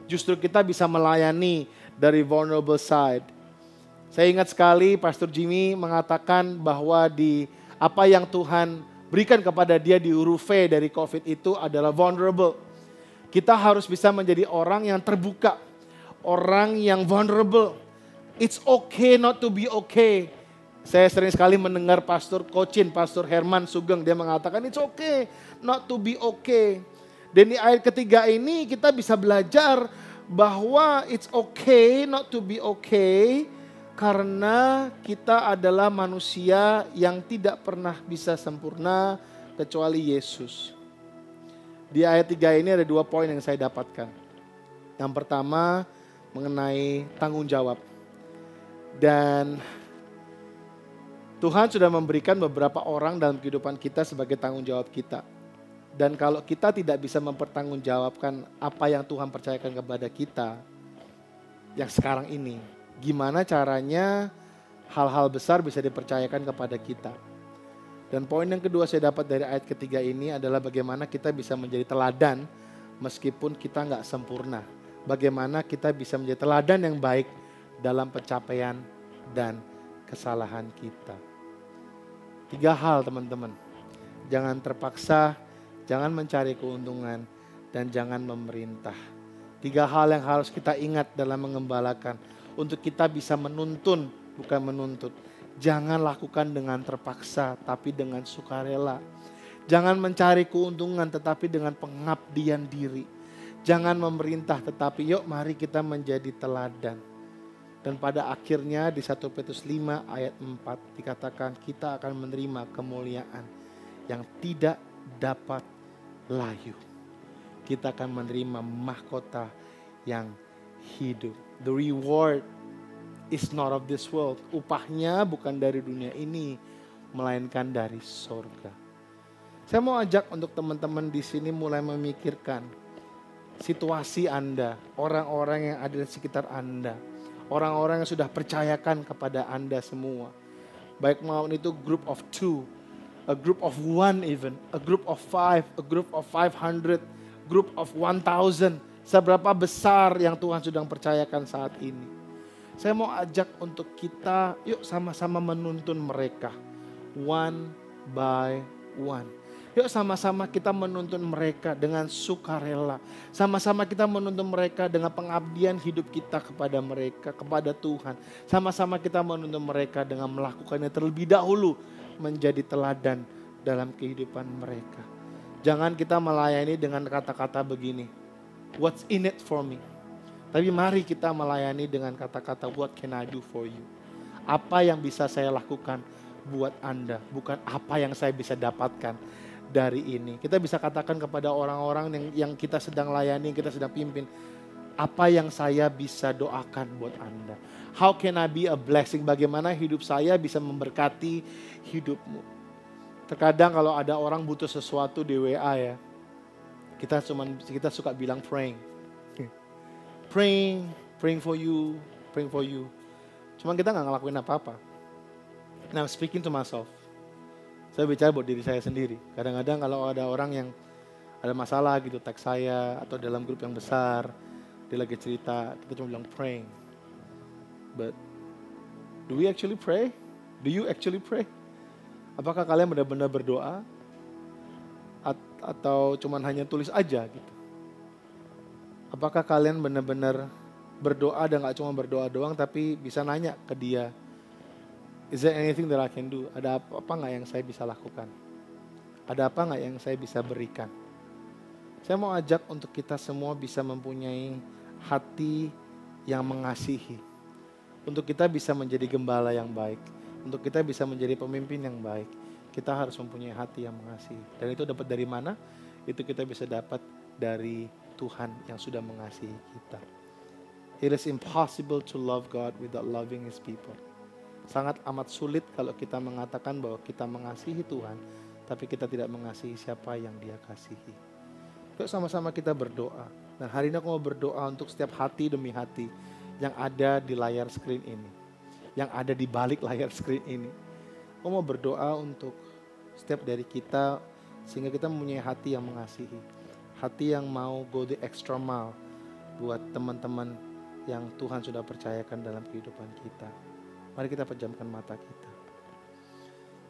Justru kita bisa melayani dari vulnerable side. Saya ingat sekali Pastor Jimmy mengatakan bahwa di apa yang Tuhan berikan kepada dia di huruf V dari COVID itu adalah vulnerable. Kita harus bisa menjadi orang yang terbuka. Orang yang vulnerable. It's okay not to be okay. Saya sering sekali mendengar Pastor Kocin, Pastor Herman Sugeng, dia mengatakan it's okay not to be okay. Dan di ayat ketiga ini kita bisa belajar bahwa it's okay not to be okay karena kita adalah manusia yang tidak pernah bisa sempurna kecuali Yesus. Di ayat 3 ini ada 2 poin yang saya dapatkan. Yang pertama mengenai tanggung jawab. Dan Tuhan sudah memberikan beberapa orang dalam kehidupan kita sebagai tanggung jawab kita. Dan kalau kita tidak bisa mempertanggungjawabkan apa yang Tuhan percayakan kepada kita yang sekarang ini, gimana caranya hal-hal besar bisa dipercayakan kepada kita. Dan poin yang kedua saya dapat dari ayat ketiga ini adalah bagaimana kita bisa menjadi teladan meskipun kita nggak sempurna. Bagaimana kita bisa menjadi teladan yang baik dalam pencapaian dan kesalahan kita. 3 hal teman-teman. Jangan terpaksa, jangan mencari keuntungan, dan jangan memerintah. 3 hal yang harus kita ingat dalam mengembalakan. Untuk kita bisa menuntun, bukan menuntut. Jangan lakukan dengan terpaksa, tapi dengan sukarela. Jangan mencari keuntungan, tetapi dengan pengabdian diri. Jangan memerintah, tetapi yuk mari kita menjadi teladan. Dan pada akhirnya di 1 Petrus 5 ayat 4 dikatakan kita akan menerima kemuliaan yang tidak dapat layu. Kita akan menerima mahkota yang hidup. The reward is not of this world. Upahnya bukan dari dunia ini, melainkan dari sorga. Saya mau ajak untuk teman-teman di sini mulai memikirkan situasi Anda, orang-orang yang ada di sekitar Anda, orang-orang yang sudah percayakan kepada Anda semua. Baik maupun itu group of 2, a group of 1 even, a group of 5, a group of 500, group of 1,000. Seberapa besar yang Tuhan sudah percayakan saat ini. Saya mau ajak untuk kita, yuk sama-sama menuntun mereka. One by one. Yuk sama-sama kita menuntun mereka dengan sukarela. Sama-sama kita menuntun mereka dengan pengabdian hidup kita kepada mereka, kepada Tuhan. Sama-sama kita menuntun mereka dengan melakukannya terlebih dahulu menjadi teladan dalam kehidupan mereka. Jangan kita melayani dengan kata-kata begini, what's in it for me? Tapi mari kita melayani dengan kata-kata, what can I do for you? Apa yang bisa saya lakukan buat Anda, bukan apa yang saya bisa dapatkan dari ini. Kita bisa katakan kepada orang-orang yang kita sedang layani, kita sedang pimpin, apa yang saya bisa doakan buat Anda. How can I be a blessing? Bagaimana hidup saya bisa memberkati hidupmu. Terkadang kalau ada orang butuh sesuatu di WA ya, kita suka bilang praying. Praying for you, praying for you. Cuman kita nggak ngelakuin apa-apa. Now speaking to myself. Saya bicara buat diri saya sendiri. Kadang-kadang kalau ada orang yang ada masalah gitu, tag saya atau dalam grup yang besar, dia lagi cerita, kita cuma bilang praying. But do we actually pray? Do you actually pray? Apakah kalian benar-benar berdoa? Atau cuman hanya tulis aja gitu? Apakah kalian benar-benar berdoa dan gak cuma berdoa doang tapi bisa nanya ke dia, is there anything that I can do? Ada apa gak yang saya bisa lakukan? Ada apa gak yang saya bisa berikan? Saya mau ajak untuk kita semua bisa mempunyai hati yang mengasihi. Untuk kita bisa menjadi gembala yang baik. Untuk kita bisa menjadi pemimpin yang baik. Kita harus mempunyai hati yang mengasihi. Dan itu dapat dari mana? Itu kita bisa dapat dari Tuhan yang sudah mengasihi kita. It is impossible to love God without loving His people. Sangat amat sulit kalau kita mengatakan bahwa kita mengasihi Tuhan, tapi kita tidak mengasihi siapa yang Dia kasihi. Yuk sama-sama kita berdoa. Dan hari ini aku mau berdoa untuk setiap hati demi hati yang ada di layar screen ini. Yang ada di balik layar screen ini. Aku mau berdoa untuk setiap dari kita sehingga kita mempunyai hati yang mengasihi. Hati yang mau go the extra mile buat teman-teman yang Tuhan sudah percayakan dalam kehidupan kita. Mari kita pejamkan mata kita.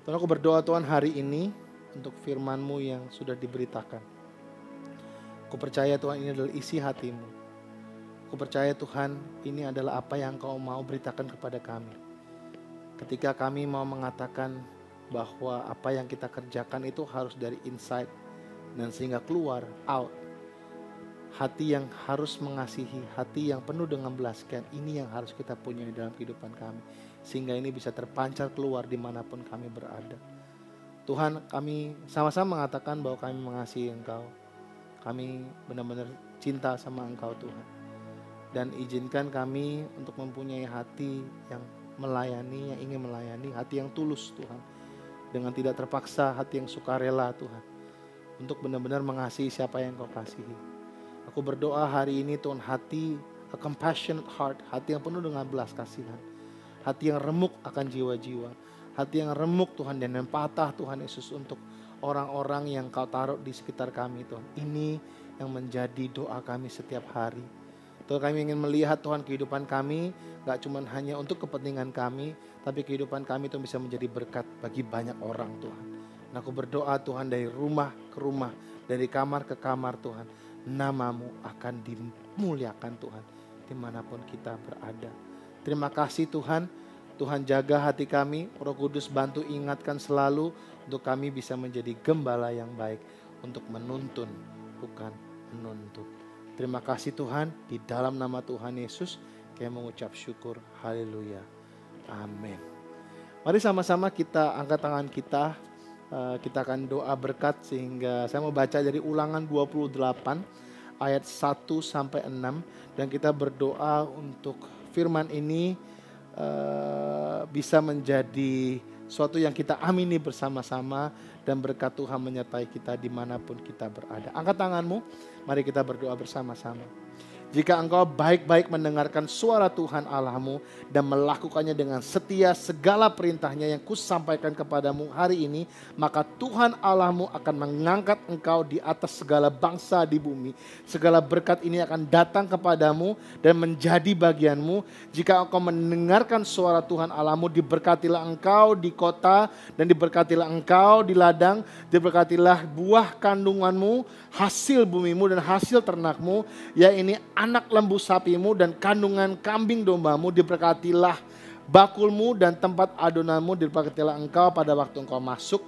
Tuhan, aku berdoa Tuhan hari ini untuk firman-Mu yang sudah diberitakan. Aku percaya Tuhan ini adalah isi hati-Mu. Aku percaya Tuhan ini adalah apa yang Kau mau beritakan kepada kami. Ketika kami mau mengatakan bahwa apa yang kita kerjakan itu harus dari inside dan sehingga keluar, out. Hati yang harus mengasihi, hati yang penuh dengan belas kasihan, ini yang harus kita punya dalam kehidupan kami. Sehingga ini bisa terpancar keluar dimanapun kami berada. Tuhan, kami sama-sama mengatakan bahwa kami mengasihi Engkau. Kami benar-benar cinta sama Engkau Tuhan. Dan izinkan kami untuk mempunyai hati yang melayani, yang ingin melayani, hati yang tulus Tuhan. Dengan tidak terpaksa, hati yang sukarela Tuhan. Untuk benar-benar mengasihi siapa yang Kau kasihi. Aku berdoa hari ini Tuhan, hati, a compassionate heart, hati yang penuh dengan belas kasihan. Hati yang remuk akan jiwa-jiwa. Hati yang remuk Tuhan dan empatah Tuhan Yesus untuk orang-orang yang Kau taruh di sekitar kami Tuhan. Ini yang menjadi doa kami setiap hari. Tuhan, kami ingin melihat Tuhan kehidupan kami gak cuma hanya untuk kepentingan kami, tapi kehidupan kami Tuhan bisa menjadi berkat bagi banyak orang Tuhan. Nah, aku berdoa Tuhan dari rumah ke rumah, dari kamar ke kamar Tuhan. Nama-Mu akan dimuliakan Tuhan dimanapun kita berada. Terima kasih Tuhan. Tuhan jaga hati kami. Roh Kudus bantu ingatkan selalu untuk kami bisa menjadi gembala yang baik. Untuk menuntun bukan menuntut. Terima kasih Tuhan. Di dalam nama Tuhan Yesus kami mengucap syukur. Haleluya. Amin. Mari sama-sama kita angkat tangan kita. kita akan doa berkat, sehingga saya mau baca dari Ulangan 28 ayat 1 sampai 6, dan kita berdoa untuk firman ini bisa menjadi suatu yang kita amini bersama-sama, dan berkat Tuhan menyertai kita dimanapun kita berada. Angkat tanganmu, mari kita berdoa bersama-sama. Jika engkau baik-baik mendengarkan suara Tuhan Allahmu dan melakukannya dengan setia segala perintahnya yang kusampaikan kepadamu hari ini, maka Tuhan Allahmu akan mengangkat engkau di atas segala bangsa di bumi. Segala berkat ini akan datang kepadamu dan menjadi bagianmu. Jika engkau mendengarkan suara Tuhan Allahmu, diberkatilah engkau di kota dan diberkatilah engkau di ladang, diberkatilah buah kandunganmu, hasil bumimu dan hasil ternakmu, ya ini anak lembu sapimu dan kandungan kambing dombamu. Diberkatilah bakulmu dan tempat adonanmu, diberkatilah engkau pada waktu engkau masuk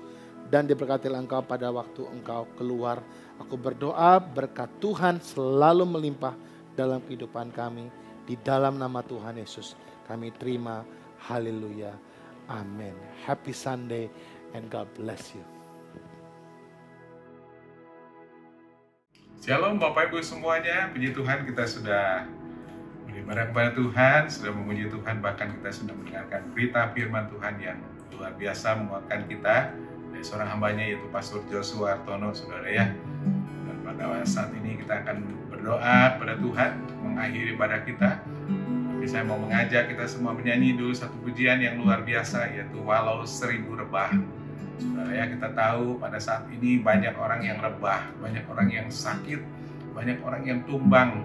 dan diberkatilah engkau pada waktu engkau keluar. Aku berdoa berkat Tuhan selalu melimpah dalam kehidupan kami. Di dalam nama Tuhan Yesus kami terima. Haleluya. Amin. Happy Sunday and God bless you. Shalom Bapak Ibu semuanya, puji Tuhan kita sudah beribadah kepada Tuhan, sudah memuji Tuhan, bahkan kita sudah mendengarkan berita firman Tuhan yang luar biasa menguatkan kita dari seorang hambanya yaitu Pastor Joshua Artono, saudara ya. Dan pada saat ini kita akan berdoa kepada Tuhan mengakhiri ibadah kita. Tapi saya mau mengajak kita semua menyanyi dulu satu pujian yang luar biasa, yaitu Walau Seribu Rebah. Saudara ya, kita tahu pada saat ini banyak orang yang rebah, banyak orang yang sakit, banyak orang yang tumbang,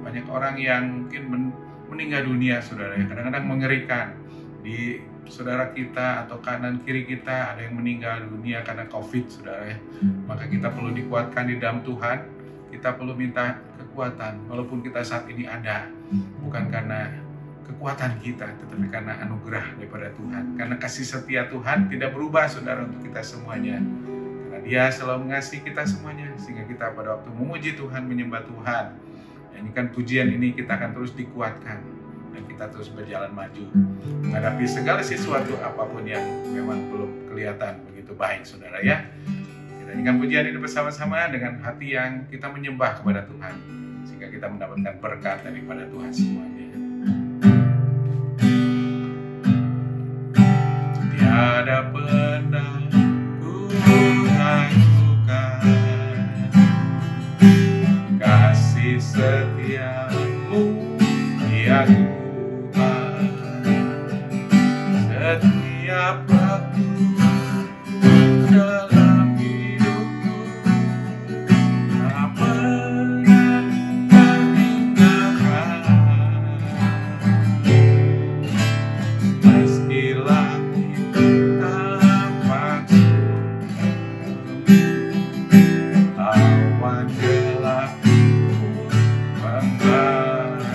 banyak orang yang mungkin meninggal dunia, saudara ya. Kadang-kadang mengerikan di saudara kita atau kanan kiri kita ada yang meninggal dunia karena COVID, saudara ya. Maka kita perlu dikuatkan di dalam Tuhan, kita perlu minta kekuatan, walaupun kita saat ini ada, bukan karena kekuatan kita, tetapi karena anugerah daripada Tuhan. Karena kasih setia Tuhan tidak berubah, saudara, untuk kita semuanya. Karena Dia selalu mengasihi kita semuanya, sehingga kita pada waktu memuji Tuhan, menyembah Tuhan, nyanyikan pujian ini, kita akan terus dikuatkan dan kita terus berjalan maju menghadapi segala sesuatu apapun yang memang belum kelihatan begitu baik, saudara ya. Kita nyanyikan pujian ini bersama-sama dengan hati yang kita menyembah kepada Tuhan, sehingga kita mendapatkan berkat daripada Tuhan semuanya. Tiada pernah ku ragukan kasih setiamu, ya Tuhan. Setiap waktu dalam hidupku tak pernah tertinggalkan. Meski langit tampak awan gelap membara,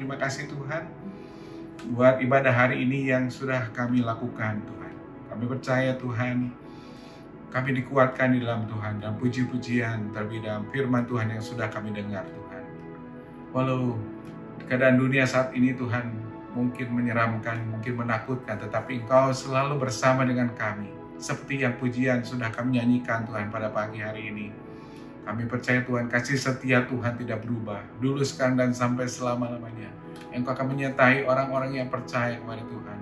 Terima kasih Tuhan buat ibadah hari ini yang sudah kami lakukan Tuhan. Kami percaya Tuhan, kami dikuatkan di dalam Tuhan, dan puji-pujian terlebih dalam firman Tuhan yang sudah kami dengar Tuhan. Walau keadaan dunia saat ini Tuhan mungkin menyeramkan, mungkin menakutkan, tetapi Engkau selalu bersama dengan kami. Seperti yang pujian sudah kami nyanyikan Tuhan pada pagi hari ini. Kami percaya Tuhan, kasih setia Tuhan tidak berubah, dulu, sekarang, dan sampai selama-lamanya. Engkau akan menyertai orang-orang yang percaya kepada Tuhan,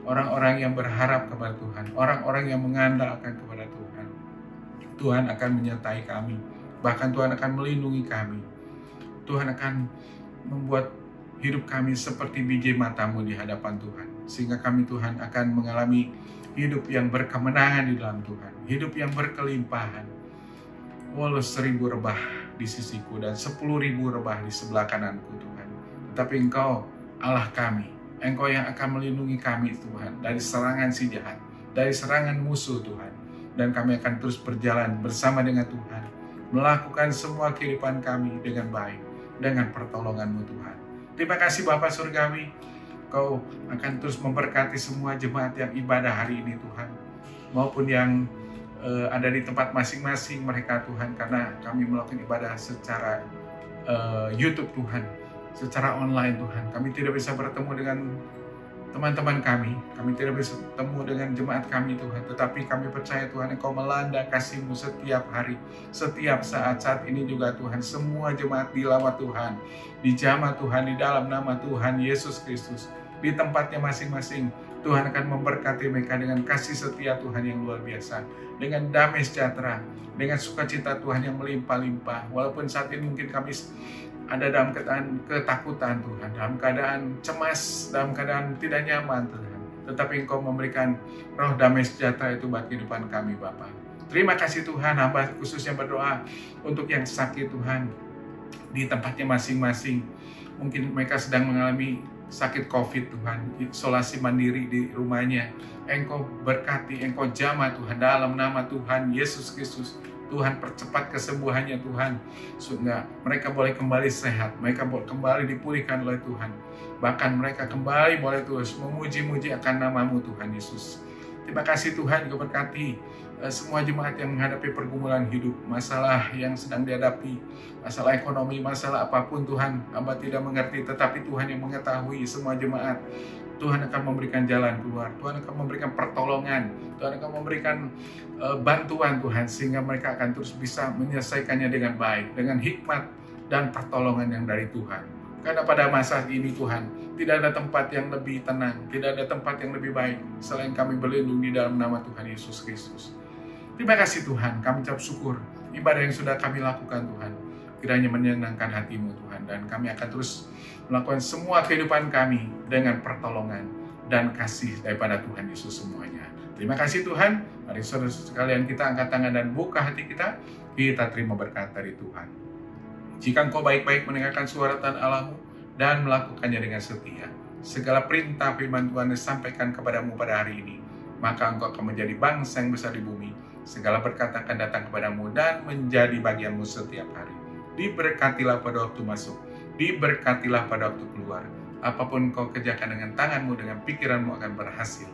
orang-orang yang berharap kepada Tuhan, orang-orang yang mengandalkan kepada Tuhan. Tuhan akan menyertai kami, bahkan Tuhan akan melindungi kami. Tuhan akan membuat hidup kami seperti biji matamu di hadapan Tuhan, sehingga kami Tuhan akan mengalami hidup yang berkemenangan di dalam Tuhan, hidup yang berkelimpahan. Walau 1000 rebah di sisiku dan 10.000 rebah di sebelah kananku Tuhan, tetapi Engkau Allah kami, Engkau yang akan melindungi kami Tuhan dari serangan si jahat, dari serangan musuh Tuhan. Dan kami akan terus berjalan bersama dengan Tuhan, melakukan semua kehidupan kami dengan baik, dengan pertolongan-Mu Tuhan. Terima kasih Bapa Surgawi, Kau akan terus memberkati semua jemaat yang ibadah hari ini Tuhan, maupun yang ada di tempat masing-masing mereka Tuhan, karena kami melakukan ibadah secara YouTube Tuhan, secara online Tuhan. Kami tidak bisa bertemu dengan teman-teman kami tidak bisa bertemu dengan jemaat kami Tuhan, tetapi kami percaya Tuhan Engkau melanda kasih-Mu setiap hari, setiap saat ini juga Tuhan. Semua jemaat dilawat Tuhan, dijamah Tuhan di dalam nama Tuhan Yesus Kristus. Di tempatnya masing-masing Tuhan akan memberkati mereka dengan kasih setia Tuhan yang luar biasa, dengan damai sejahtera, dengan sukacita Tuhan yang melimpah-limpah. Walaupun saat ini mungkin kami ada dalam keadaan ketakutan Tuhan, dalam keadaan cemas, dalam keadaan tidak nyaman Tuhan, tetapi Engkau memberikan roh damai sejahtera itu buat kehidupan kami Bapa. Terima kasih Tuhan, hamba khususnya berdoa untuk yang sakit Tuhan di tempatnya masing-masing. Mungkin mereka sedang mengalami sakit COVID Tuhan, isolasi mandiri di rumahnya. Engkau berkati, Engkau jamah Tuhan dalam nama Tuhan Yesus Kristus. Tuhan percepat kesembuhannya Tuhan, sehingga mereka boleh kembali sehat, mereka boleh kembali dipulihkan oleh Tuhan. Bahkan mereka kembali boleh terus memuji-muji akan nama-Mu Tuhan Yesus. Terima kasih Tuhan, juga berkati semua jemaat yang menghadapi pergumulan hidup, masalah yang sedang dihadapi, masalah ekonomi, masalah apapun Tuhan, hamba tidak mengerti, tetapi Tuhan yang mengetahui semua jemaat. Tuhan akan memberikan jalan keluar, Tuhan akan memberikan pertolongan, Tuhan akan memberikan bantuan Tuhan, sehingga mereka akan terus bisa menyelesaikannya dengan baik, dengan hikmat dan pertolongan yang dari Tuhan. Karena pada masa ini Tuhan, tidak ada tempat yang lebih tenang, tidak ada tempat yang lebih baik selain kami berlindung di dalam nama Tuhan Yesus Kristus. Terima kasih Tuhan, kami ucap syukur ibadah yang sudah kami lakukan Tuhan, kiranya menyenangkan hati-Mu Tuhan, dan kami akan terus melakukan semua kehidupan kami dengan pertolongan dan kasih daripada Tuhan Yesus semuanya. Terima kasih Tuhan. Mari saudara sekalian kita angkat tangan dan buka hati kita terima berkat dari Tuhan. Jika Engkau baik-baik mendengarkan suara Tuhan Allah-Mu dan melakukannya dengan setia, segala perintah firman Tuhan disampaikan kepadamu pada hari ini, maka Engkau akan menjadi bangsa yang besar di bumi. Segala berkat akan datang kepadamu dan menjadi bagianmu setiap hari. Diberkatilah pada waktu masuk, diberkatilah pada waktu keluar. Apapun Engkau kerjakan dengan tanganmu, dengan pikiranmu akan berhasil.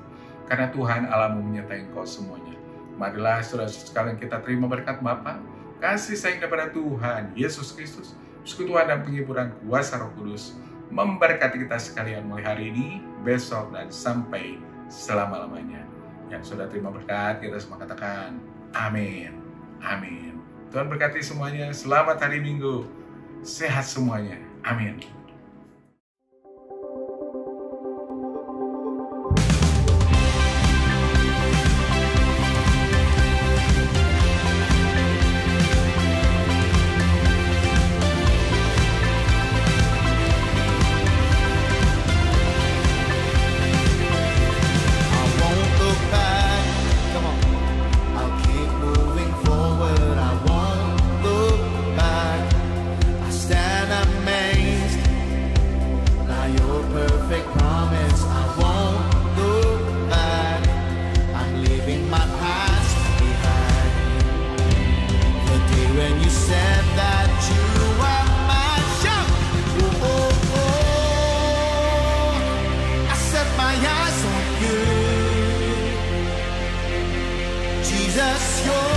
Karena Tuhan Allah-Mu menyertai engkau semuanya. Marilah saudara sekalian kita terima berkat Bapa, kasih sayang daripada Tuhan Yesus Kristus, persekutuan dan penghiburan kuasa Roh Kudus memberkati kita sekalian mulai hari ini, besok, dan sampai selama-lamanya. Yang sudah terima berkat, kita semua katakan amin. Amin. Tuhan berkati semuanya. Selamat hari Minggu. Sehat semuanya. Amin. Stand amazed Jesus, you're